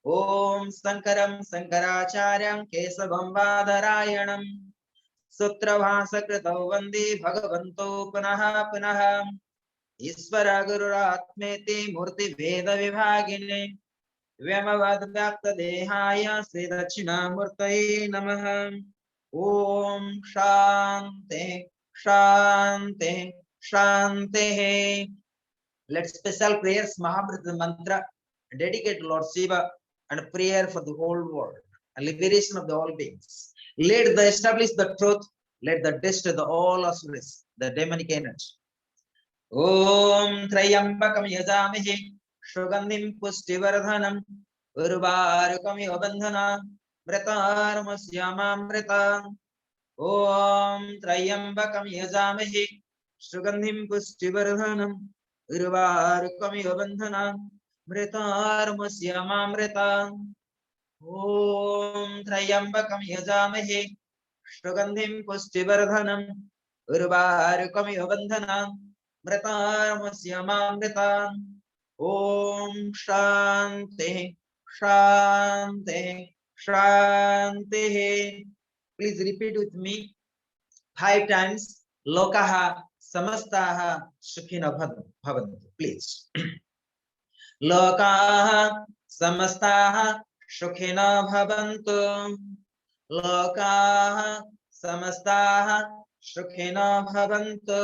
Om Sankaram Sankaracharyam Kesavam Badarayanam Sutravasakritau Vande Bhagavanto Punaha Isvara Gururatmeti Murti Veda Vibhagine Vyamavad Vyakta Dehaya Sri Dachina Murtaye Namaha. Om Shanti. Let's special prayers Mahabharata mantra dedicate to Lord Shiva and prayer for the whole world and liberation of the all beings. Let the establish the truth, let the destroy the all asuras, the demonic energy. Om Trayambakam Yajamihi Shugandim Pustivardhanam Urvarukam Yobandhana Mritarmasyamamrita. Om Trayambakam Yajamihi Shugandim Pustivardhanam Urvarukam Yobandhana Mritarmasyamamrita. Om Trayambakam Yajamihi Shugandim Pustivardhanam Urvarukam Yobandhana Mritarmasyamamrita. Om Shanti. Please repeat with me 5 times. Lokaha samastaha sukhina bhavantu. Please. Lokaha samastaha sukhina bhavantu. Lokaha samastaha sukhina bhavantu.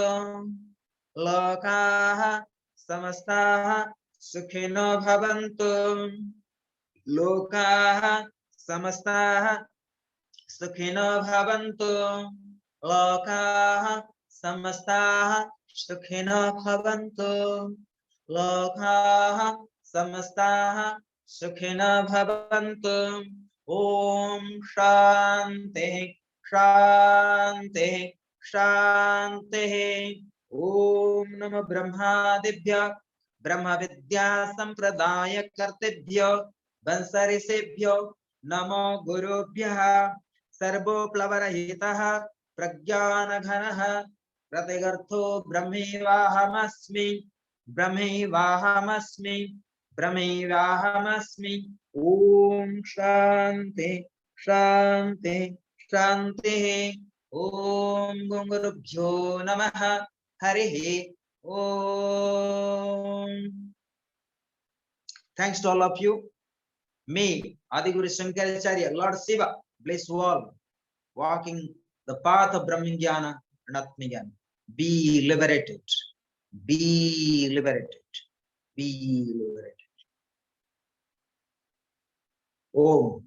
Lokaha samastaha sukhina bhavantu. Lokaha samastaha sukhina bhavantu. Lokaha samastaha sukhina bhavantu. Lokaha samastaha sukhina bhavantu. Om Shanti. Om Namo Brahmadibhya Brahma Vidya Sampradaya Kartibhyo Vansarisebhyo Namo Gurubhyaha Sarvo Plavarahitaha Pragyanaghanaha Pratigartho Brahmevahamasmi. Om Shanti. Om Gurubhyo Namaha Harihi Om. Thanks to all of you. Me, Adiguru Shankaracharya, Lord Shiva, bless you all, walking the path of Brahmajnana and Atmajnana. Be liberated. Om.